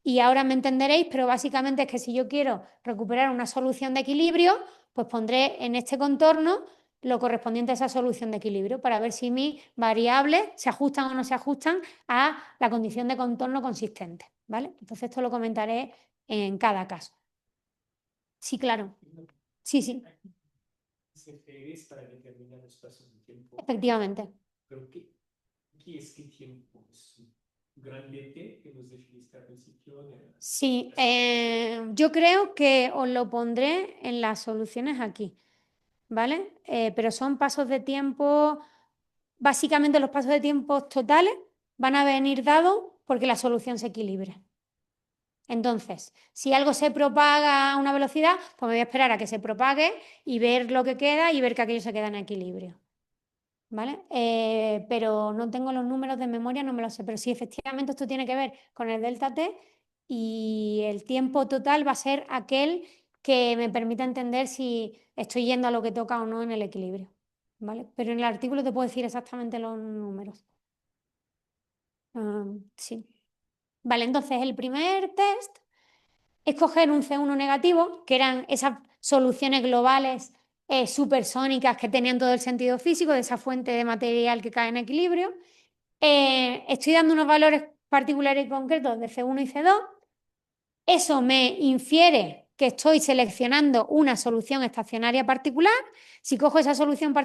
y ahora me entenderéis, pero básicamente es que si yo quiero recuperar una solución de equilibrio, pues pondré en este contorno lo correspondiente a esa solución de equilibrio para ver si mis variables se ajustan o no se ajustan a la condición de contorno consistente, ¿vale? Entonces esto lo comentaré en cada caso. Sí, claro. Sí, sí. CFLs para determinar los pasos de tiempo. Efectivamente. Pero ¿qué es qué tiempo? ¿Es un gran DT que nos definiste al principio? Sí, yo creo que os lo pondré en las soluciones aquí, ¿vale? Pero son pasos de tiempo, básicamente los pasos de tiempo totales van a venir dados porque la solución se equilibre. Entonces, si algo se propaga a una velocidad, pues me voy a esperar a que se propague y ver lo que queda y ver que aquello se queda en equilibrio. ¿vale? Pero no tengo los números de memoria, no me los sé. Pero sí, efectivamente esto tiene que ver con el delta t y el tiempo total va a ser aquel que me permita entender si estoy yendo a lo que toca o no en el equilibrio, ¿vale? Pero en el artículo te puedo decir exactamente los números. Sí. Vale, entonces el primer test es coger un C1 negativo, que eran esas soluciones globales supersónicas que tenían todo el sentido físico de esa fuente de material que cae en equilibrio. Estoy dando unos valores particulares y concretos de C1 y C2. Eso me infiere que estoy seleccionando una solución estacionaria particular. Si cojo esa solución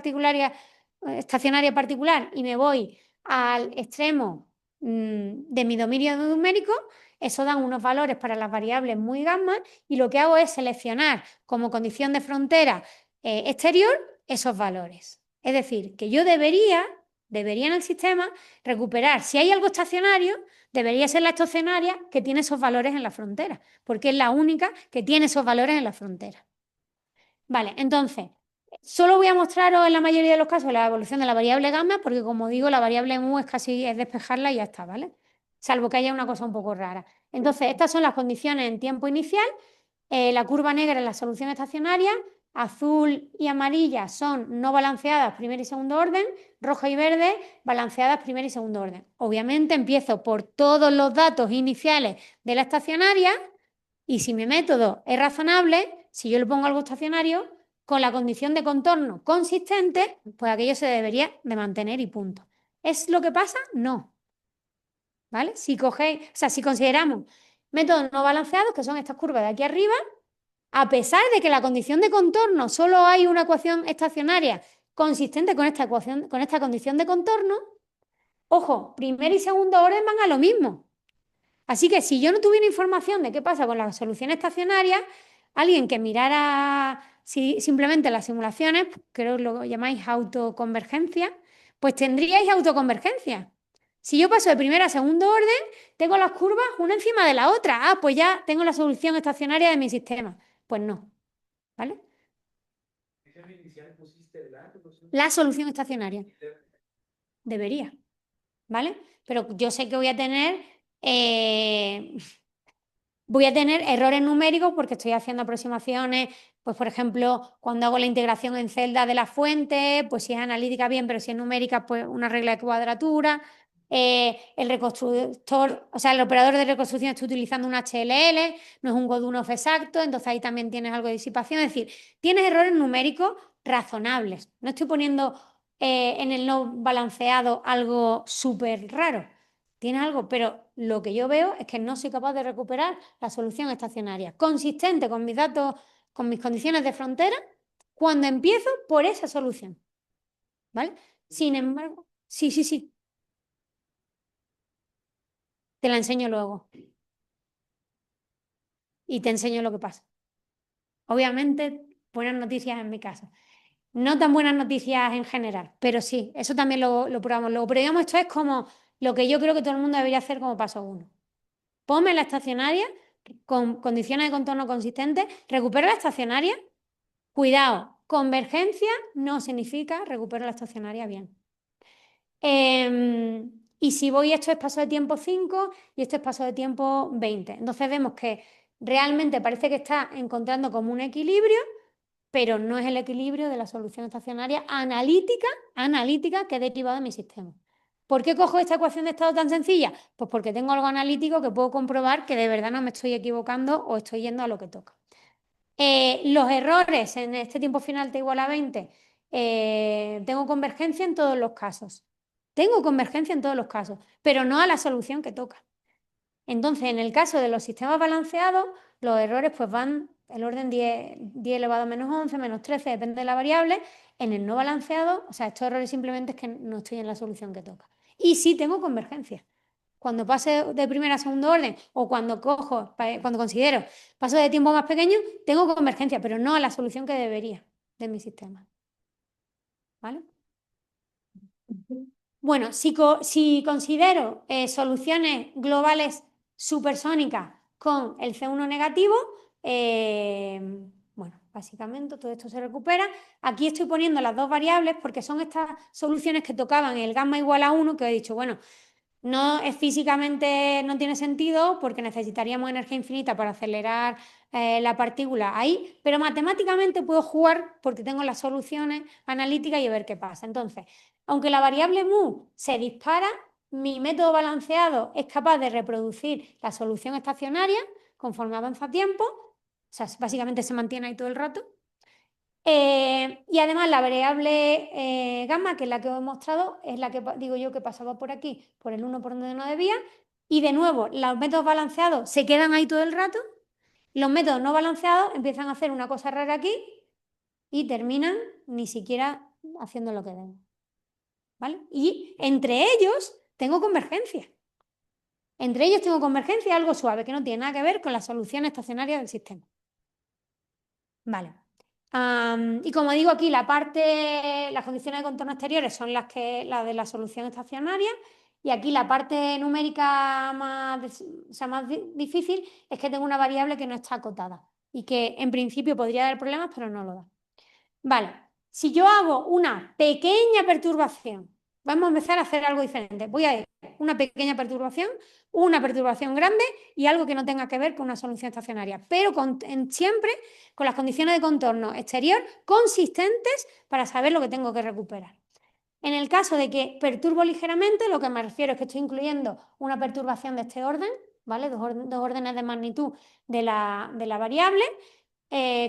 estacionaria particular y me voy al extremo de mi dominio numérico, eso da unos valores para las variables muy gamma y lo que hago es seleccionar como condición de frontera exterior esos valores. Es decir, que yo debería en el sistema recuperar, si hay algo estacionario, debería ser la estacionaria que tiene esos valores en la frontera, porque es la única que tiene esos valores en la frontera. Vale, entonces, solo voy a mostraros en la mayoría de los casos la evolución de la variable gamma, porque como digo, la variable mu es despejarla y ya está, ¿vale? Salvo que haya una cosa un poco rara. Entonces, estas son las condiciones en tiempo inicial. La curva negra es la solución estacionaria, azul y amarilla son no balanceadas, primer y segundo orden, roja y verde, balanceadas, primer y segundo orden. Obviamente empiezo por todos los datos iniciales de la estacionaria y si mi método es razonable, si yo le pongo algo estacionario, con la condición de contorno consistente, pues aquello se debería de mantener y punto. ¿Es lo que pasa? No. ¿Vale? Si consideramos métodos no balanceados, que son estas curvas de aquí arriba, a pesar de que la condición de contorno solo hay una ecuación estacionaria consistente con esta ecuación, con esta condición de contorno, ojo, primer y segundo orden van a lo mismo. Así que si yo no tuviera información de qué pasa con la solución estacionaria, alguien que mirara simplemente las simulaciones, creo que lo llamáis autoconvergencia, pues tendríais autoconvergencia. Si yo paso de primera a segundo orden, tengo las curvas una encima de la otra. Ah, pues ya tengo la solución estacionaria de mi sistema. Pues no, ¿vale? La solución estacionaria. Debería, ¿vale? Pero yo sé que voy a tener errores numéricos porque estoy haciendo aproximaciones, pues por ejemplo, cuando hago la integración en celda de la fuente, pues si es analítica bien, pero si es numérica, pues una regla de cuadratura. El reconstructor, o sea, el operador de reconstrucción está utilizando un HLL, no es un Godunov exacto, entonces ahí también tienes algo de disipación. Es decir, tienes errores numéricos razonables. No estoy poniendo en el no balanceado algo súper raro. Tiene algo, pero lo que yo veo es que no soy capaz de recuperar la solución estacionaria consistente con mis datos, con mis condiciones de frontera, cuando empiezo por esa solución. ¿Vale? Sin embargo, sí. Te la enseño luego y te enseño lo que pasa. Obviamente, buenas noticias en mi caso. No tan buenas noticias en general, pero sí, eso también lo probamos luego. Pero digamos, esto es como lo que yo creo que todo el mundo debería hacer como paso uno. Ponme la estacionaria con condiciones de contorno consistentes, recupero la estacionaria. Cuidado, convergencia no significa recupero la estacionaria bien. Y si voy, esto es paso de tiempo 5 y esto es paso de tiempo 20. Entonces vemos que realmente parece que está encontrando como un equilibrio, pero no es el equilibrio de la solución estacionaria analítica que he derivado de mi sistema. ¿Por qué cojo esta ecuación de estado tan sencilla? Pues porque tengo algo analítico que puedo comprobar que de verdad no me estoy equivocando o estoy yendo a lo que toca. Los errores en este tiempo final t igual a 20, tengo convergencia en todos los casos. Tengo convergencia en todos los casos, pero no a la solución que toca. Entonces, en el caso de los sistemas balanceados, los errores pues van el orden 10 elevado a menos 11, menos 13, depende de la variable. En el no balanceado, o sea, estos errores simplemente es que no estoy en la solución que toca. Y sí tengo convergencia. Cuando pase de primera a segundo orden o cuando considero paso de tiempo más pequeño, tengo convergencia, pero no a la solución que debería de mi sistema. ¿Vale? Bueno, si considero soluciones globales supersónicas con el C1 negativo, bueno, básicamente todo esto se recupera. Aquí estoy poniendo las dos variables porque son estas soluciones que tocaban el gamma igual a 1, que he dicho, bueno, no es físicamente, no tiene sentido porque necesitaríamos energía infinita para acelerar la partícula ahí, pero matemáticamente puedo jugar porque tengo las soluciones analíticas y ver qué pasa. Entonces, aunque la variable mu se dispara, mi método balanceado es capaz de reproducir la solución estacionaria conforme avanza tiempo, o sea, básicamente se mantiene ahí todo el rato. Y además la variable gamma, que es la que os he mostrado, es la que digo yo que pasaba por aquí, por el 1 por donde no debía. Y de nuevo, los métodos balanceados se quedan ahí todo el rato. Los métodos no balanceados empiezan a hacer una cosa rara aquí y terminan ni siquiera haciendo lo que deben. ¿Vale? Y entre ellos tengo convergencia. Entre ellos tengo convergencia, algo suave, que no tiene nada que ver con la solución estacionaria del sistema. Vale. Y como digo aquí, las condiciones de contorno exteriores son las de la solución estacionaria, y aquí la parte numérica más difícil es que tengo una variable que no está acotada y que en principio podría dar problemas, pero no lo da. Vale, si yo hago una pequeña perturbación, vamos a empezar a hacer algo diferente. Voy a ir una pequeña perturbación, una perturbación grande y algo que no tenga que ver con una solución estacionaria, pero siempre con las condiciones de contorno exterior consistentes para saber lo que tengo que recuperar. En el caso de que perturbo ligeramente, lo que me refiero es que estoy incluyendo una perturbación de este orden, ¿vale? Dos órdenes de magnitud de la variable.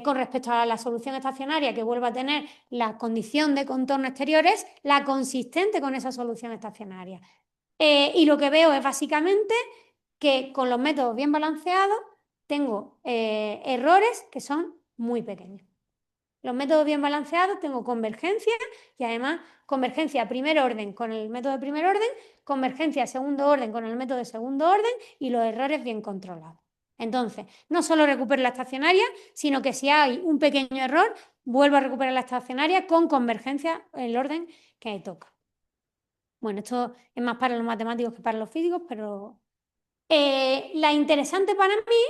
Con respecto a la solución estacionaria, que vuelva a tener la condición de contorno exterior, es la consistente con esa solución estacionaria. Y lo que veo es básicamente que con los métodos bien balanceados tengo errores que son muy pequeños. Los métodos bien balanceados tengo convergencia y además convergencia primer orden con el método de primer orden, convergencia segundo orden con el método de segundo orden y los errores bien controlados. Entonces, no solo recupero la estacionaria, sino que si hay un pequeño error, vuelvo a recuperar la estacionaria con convergencia en el orden que me toca. Bueno, esto es más para los matemáticos que para los físicos, pero la interesante para mí,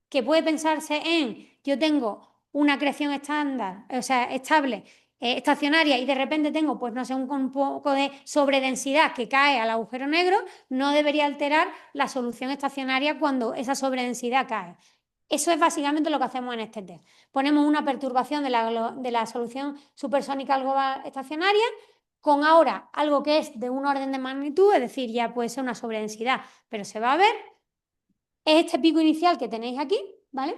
que puede pensarse en, yo tengo una creación estándar, o sea, estable, estacionaria, y de repente tengo, pues no sé, un poco de sobredensidad que cae al agujero negro, no debería alterar la solución estacionaria cuando esa sobredensidad cae. Eso es básicamente lo que hacemos en este test. Ponemos una perturbación de la solución supersónica global estacionaria con ahora algo que es de un orden de magnitud, es decir, ya puede ser una sobredensidad, pero se va a ver. Es este pico inicial que tenéis aquí, ¿vale?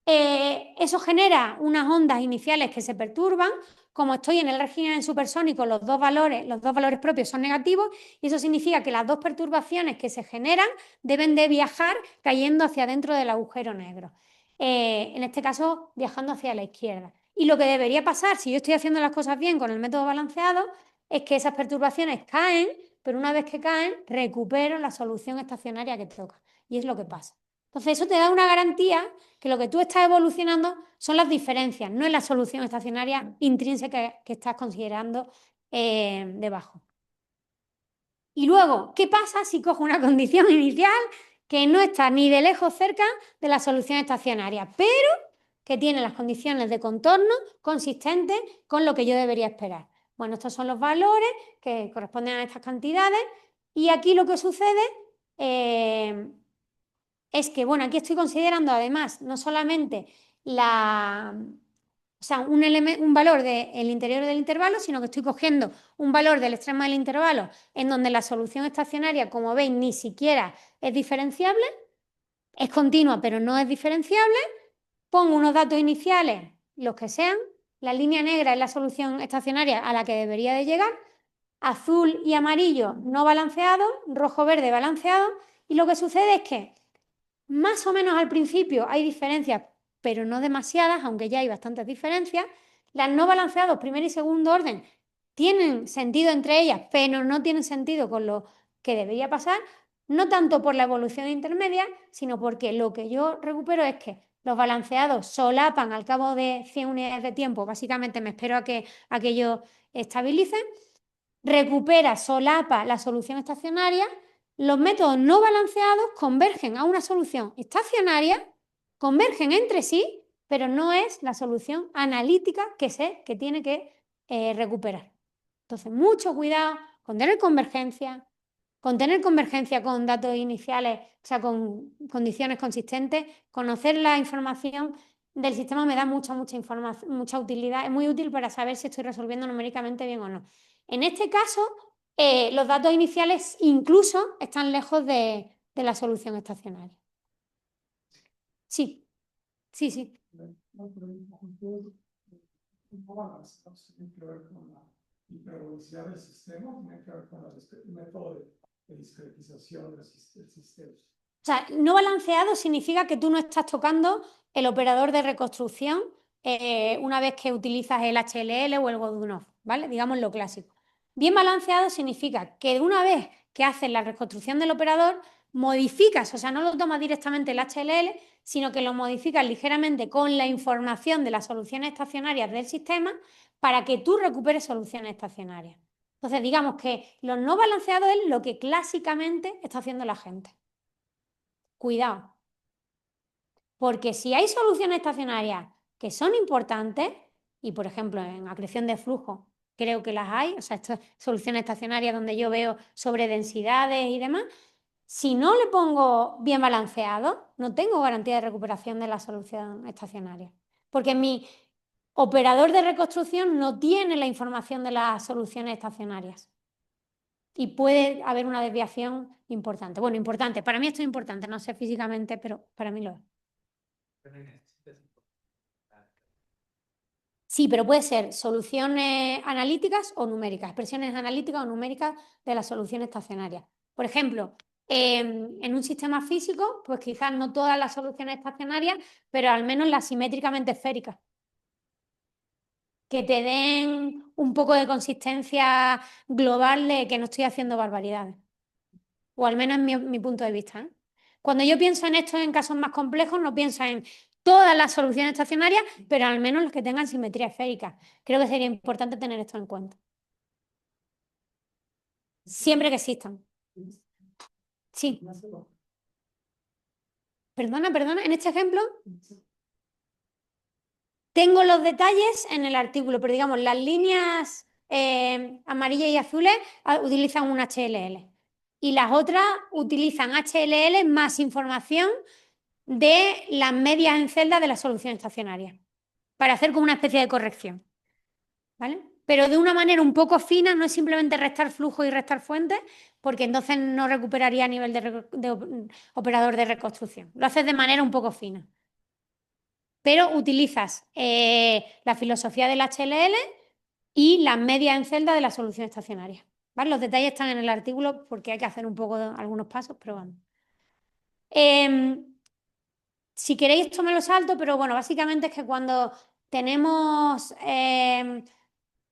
Eso genera unas ondas iniciales que se perturban. Como estoy en el régimen supersónico, los dos valores propios son negativos, y eso significa que las dos perturbaciones que se generan deben de viajar cayendo hacia dentro del agujero negro. En este caso, viajando hacia la izquierda. Y lo que debería pasar, si yo estoy haciendo las cosas bien con el método balanceado, es que esas perturbaciones caen, pero una vez que caen, recupero la solución estacionaria que toca. Y es lo que pasa. Entonces, eso te da una garantía que lo que tú estás evolucionando son las diferencias, no es la solución estacionaria intrínseca que estás considerando debajo. Y luego, ¿qué pasa si cojo una condición inicial que no está ni de lejos cerca de la solución estacionaria, pero que tiene las condiciones de contorno consistentes con lo que yo debería esperar? Bueno, estos son los valores que corresponden a estas cantidades, y aquí lo que sucede es que, bueno, aquí estoy considerando además no solamente un valor del interior del intervalo, sino que estoy cogiendo un valor del extremo del intervalo en donde la solución estacionaria, como veis, ni siquiera es diferenciable, es continua pero no es diferenciable. Pongo unos datos iniciales, los que sean, la línea negra es la solución estacionaria a la que debería de llegar, azul y amarillo no balanceado, rojo-verde balanceado, y lo que sucede es que más o menos al principio hay diferencias, pero no demasiadas, aunque ya hay bastantes diferencias. Las no balanceados, primer y segundo orden, tienen sentido entre ellas, pero no tienen sentido con lo que debería pasar, no tanto por la evolución intermedia, sino porque lo que yo recupero es que los balanceados solapan al cabo de 100 unidades de tiempo, básicamente me espero a que aquello estabilice, recupera, solapa la solución estacionaria. Los métodos no balanceados convergen a una solución estacionaria, convergen entre sí, pero no es la solución analítica que sé que tiene que recuperar. Entonces, mucho cuidado con tener convergencia con datos iniciales, o sea, con condiciones consistentes, conocer la información del sistema me da mucha información, mucha utilidad, es muy útil para saber si estoy resolviendo numéricamente bien o no. En este caso, los datos iniciales incluso están lejos de la solución estacionaria. Sí, sí, sí. Un poco más, tiene que ver con la hipervelocidad del sistema, tiene que ver con el método de discretización del sistema. O sea, no balanceado significa que tú no estás tocando el operador de reconstrucción una vez que utilizas el HLL o el Godunov, ¿vale? Digamos lo clásico. Bien balanceado significa que una vez que haces la reconstrucción del operador, modificas, o sea, no lo tomas directamente el HLL, sino que lo modificas ligeramente con la información de las soluciones estacionarias del sistema para que tú recuperes soluciones estacionarias. Entonces, digamos que lo no balanceado es lo que clásicamente está haciendo la gente. Cuidado, porque si hay soluciones estacionarias que son importantes, y por ejemplo en acreción de flujo creo que las hay, o sea, estas soluciones estacionarias donde yo veo sobredensidades y demás, si no le pongo bien balanceado, no tengo garantía de recuperación de la solución estacionaria, porque mi operador de reconstrucción no tiene la información de las soluciones estacionarias. Y puede haber una desviación importante. Bueno, importante. Para mí esto es importante, no sé físicamente, pero para mí lo es. Sí, pero puede ser soluciones analíticas o numéricas, expresiones analíticas o numéricas de la solución estacionaria. Por ejemplo, en un sistema físico, pues quizás no todas las soluciones estacionarias, pero al menos las simétricamente esféricas, que te den un poco de consistencia global de que no estoy haciendo barbaridades. O al menos en mi punto de vista, ¿eh? Cuando yo pienso en esto en casos más complejos, no pienso en todas las soluciones estacionarias, pero al menos los que tengan simetría esférica. Creo que sería importante tener esto en cuenta. Siempre que existan. Sí. Perdona, en este ejemplo tengo los detalles en el artículo, pero digamos, las líneas amarillas y azules utilizan un HLL y las otras utilizan HLL más información de las medias en celda de la solución estacionaria para hacer como una especie de corrección, ¿vale? Pero de una manera un poco fina, no es simplemente restar flujo y restar fuentes, porque entonces no recuperaría a nivel de operador de reconstrucción. Lo haces de manera un poco fina. Pero utilizas la filosofía del HLL y las medias en celda de la solución estacionaria, ¿vale? Los detalles están en el artículo porque hay que hacer un poco algunos pasos, pero vamos. Si queréis esto me lo salto, pero bueno, básicamente es que cuando tenemos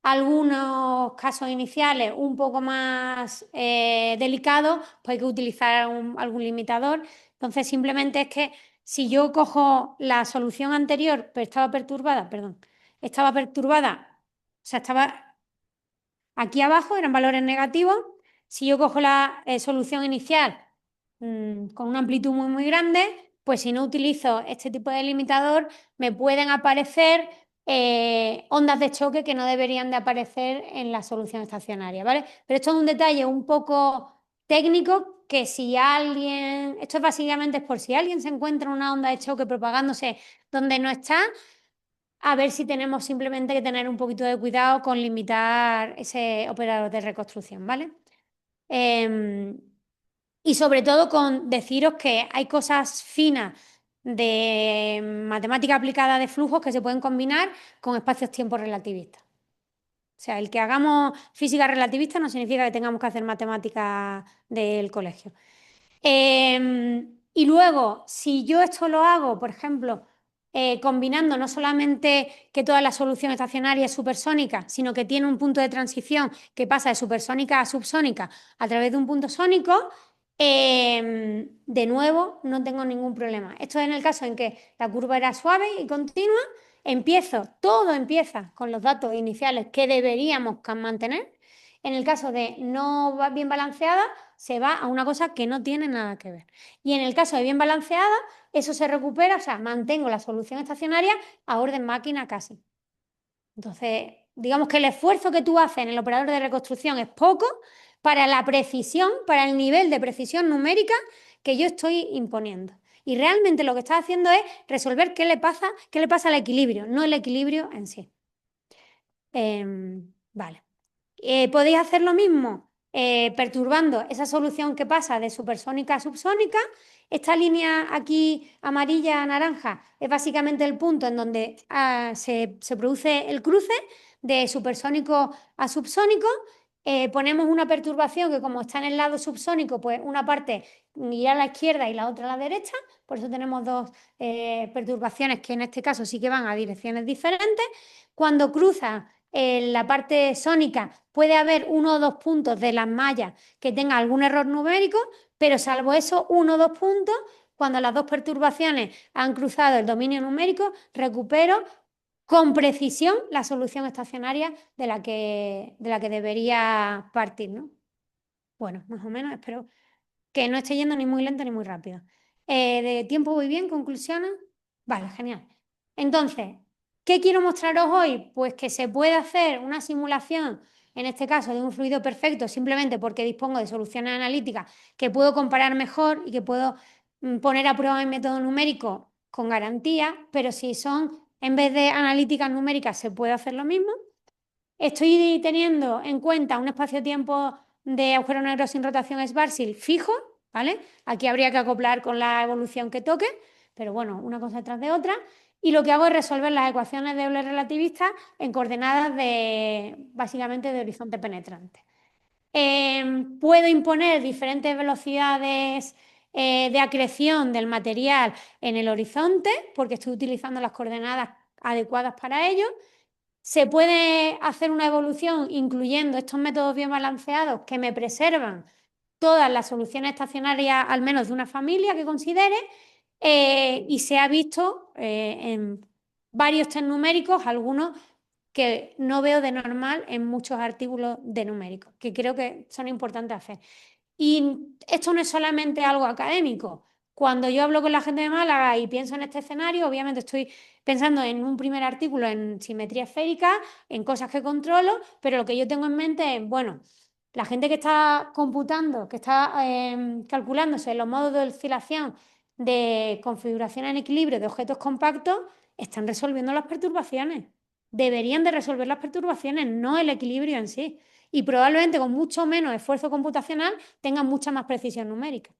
algunos casos iniciales un poco más delicados, pues hay que utilizar algún limitador. Entonces simplemente es que si yo cojo la solución anterior, pero estaba perturbada, o sea, estaba aquí abajo, eran valores negativos. Si yo cojo la solución inicial con una amplitud muy grande, pues si no utilizo este tipo de limitador, me pueden aparecer ondas de choque que no deberían de aparecer en la solución estacionaria, ¿vale? Pero esto es un detalle un poco técnico que si alguien, esto es básicamente por si alguien se encuentra una onda de choque propagándose donde no está, a ver si tenemos simplemente que tener un poquito de cuidado con limitar ese operador de reconstrucción, ¿vale? Y sobre todo con deciros que hay cosas finas de matemática aplicada de flujos que se pueden combinar con espacios-tiempo relativistas. O sea, el que hagamos física relativista no significa que tengamos que hacer matemática del colegio. Y luego, si yo esto lo hago, por ejemplo, combinando no solamente que toda la solución estacionaria es supersónica, sino que tiene un punto de transición que pasa de supersónica a subsónica a través de un punto sónico, de nuevo no tengo ningún problema. Esto es en el caso en que la curva era suave y continua. Todo empieza con los datos iniciales que deberíamos mantener En el caso de no bien balanceada, se va a una cosa que no tiene nada que ver. Y en el caso de bien balanceada, eso se recupera, o sea, mantengo la solución estacionaria a orden máquina casi. Entonces, digamos que el esfuerzo que tú haces en el operador de reconstrucción es poco para la precisión, para el nivel de precisión numérica que yo estoy imponiendo. Y realmente lo que estás haciendo es resolver qué le pasa al equilibrio, no el equilibrio en sí. Vale. Podéis hacer lo mismo perturbando esa solución que pasa de supersónica a subsónica. Esta línea aquí amarilla, naranja, es básicamente el punto en donde se produce el cruce de supersónico a subsónico. Ponemos una perturbación que, como está en el lado subsónico, pues una parte irá a la izquierda y la otra a la derecha. Por eso tenemos dos perturbaciones que en este caso sí que van a direcciones diferentes. Cuando cruza en la parte sónica puede haber 1 o 2 puntos de las mallas que tengan algún error numérico, pero salvo eso, 1 o 2 puntos, cuando las dos perturbaciones han cruzado el dominio numérico, recupero con precisión la solución estacionaria de la que debería partir, ¿no? Bueno, más o menos, espero que no esté yendo ni muy lento ni muy rápido. ¿De tiempo voy bien? ¿Conclusiones? Vale, genial. Entonces, ¿qué quiero mostraros hoy? Pues que se puede hacer una simulación, en este caso de un fluido perfecto, simplemente porque dispongo de soluciones analíticas que puedo comparar mejor y que puedo poner a prueba mi método numérico con garantía, pero si son, en vez de analíticas numéricas, se puede hacer lo mismo. Estoy teniendo en cuenta un espacio-tiempo de agujero negro sin rotación Schwarzschild fijo, ¿vale? Aquí habría que acoplar con la evolución que toque, pero bueno, una cosa detrás de otra. Y lo que hago es resolver las ecuaciones de Euler relativistas en coordenadas básicamente de horizonte penetrante. Puedo imponer diferentes velocidades de acreción del material en el horizonte, porque estoy utilizando las coordenadas adecuadas para ello. Se puede hacer una evolución incluyendo estos métodos bien balanceados que me preservan todas las soluciones estacionarias, al menos de una familia que considere, y se ha visto en varios test numéricos, algunos que no veo de normal en muchos artículos de numéricos, que creo que son importantes hacer. Y esto no es solamente algo académico. Cuando yo hablo con la gente de Málaga y pienso en este escenario, obviamente estoy pensando en un primer artículo en simetría esférica, en cosas que controlo, pero lo que yo tengo en mente es, bueno, la gente que está computando, que está calculándose los modos de oscilación de configuración en equilibrio de objetos compactos, están resolviendo las perturbaciones. Deberían de resolver las perturbaciones, no el equilibrio en sí. Y probablemente con mucho menos esfuerzo computacional tengan mucha más precisión numérica.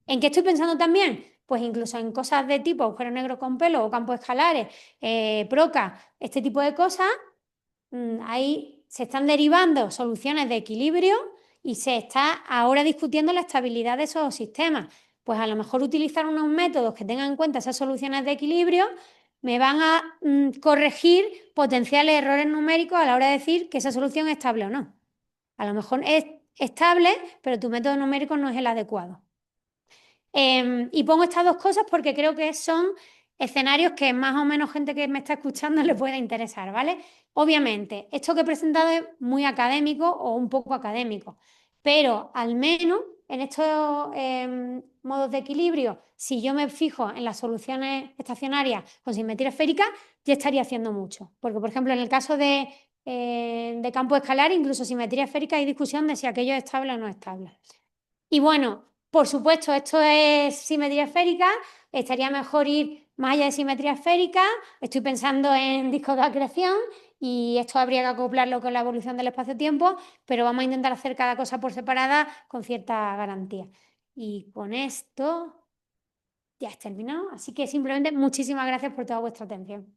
¿En qué estoy pensando también? Pues incluso en cosas de tipo agujero negro con pelo o campos escalares, PROCA, este tipo de cosas, ahí se están derivando soluciones de equilibrio y se está ahora discutiendo la estabilidad de esos sistemas. Pues a lo mejor utilizar unos métodos que tengan en cuenta esas soluciones de equilibrio me van a corregir potenciales errores numéricos a la hora de decir que esa solución es estable o no. A lo mejor es estable, pero tu método numérico no es el adecuado. Y pongo estas dos cosas porque creo que son escenarios que más o menos gente que me está escuchando le puede interesar, ¿vale? Obviamente, esto que he presentado es muy académico o un poco académico, pero al menos en estos modos de equilibrio, si yo me fijo en las soluciones estacionarias con simetría esférica, ya estaría haciendo mucho. Porque, por ejemplo, en el caso de campo escalar, incluso simetría esférica, hay discusión de si aquello es estable o no estable. Y bueno, por supuesto, esto es simetría esférica, estaría mejor ir más allá de simetría esférica, estoy pensando en discos de acreción y esto habría que acoplarlo con la evolución del espacio-tiempo, pero vamos a intentar hacer cada cosa por separada con cierta garantía. Y con esto ya he terminado, así que simplemente muchísimas gracias por toda vuestra atención.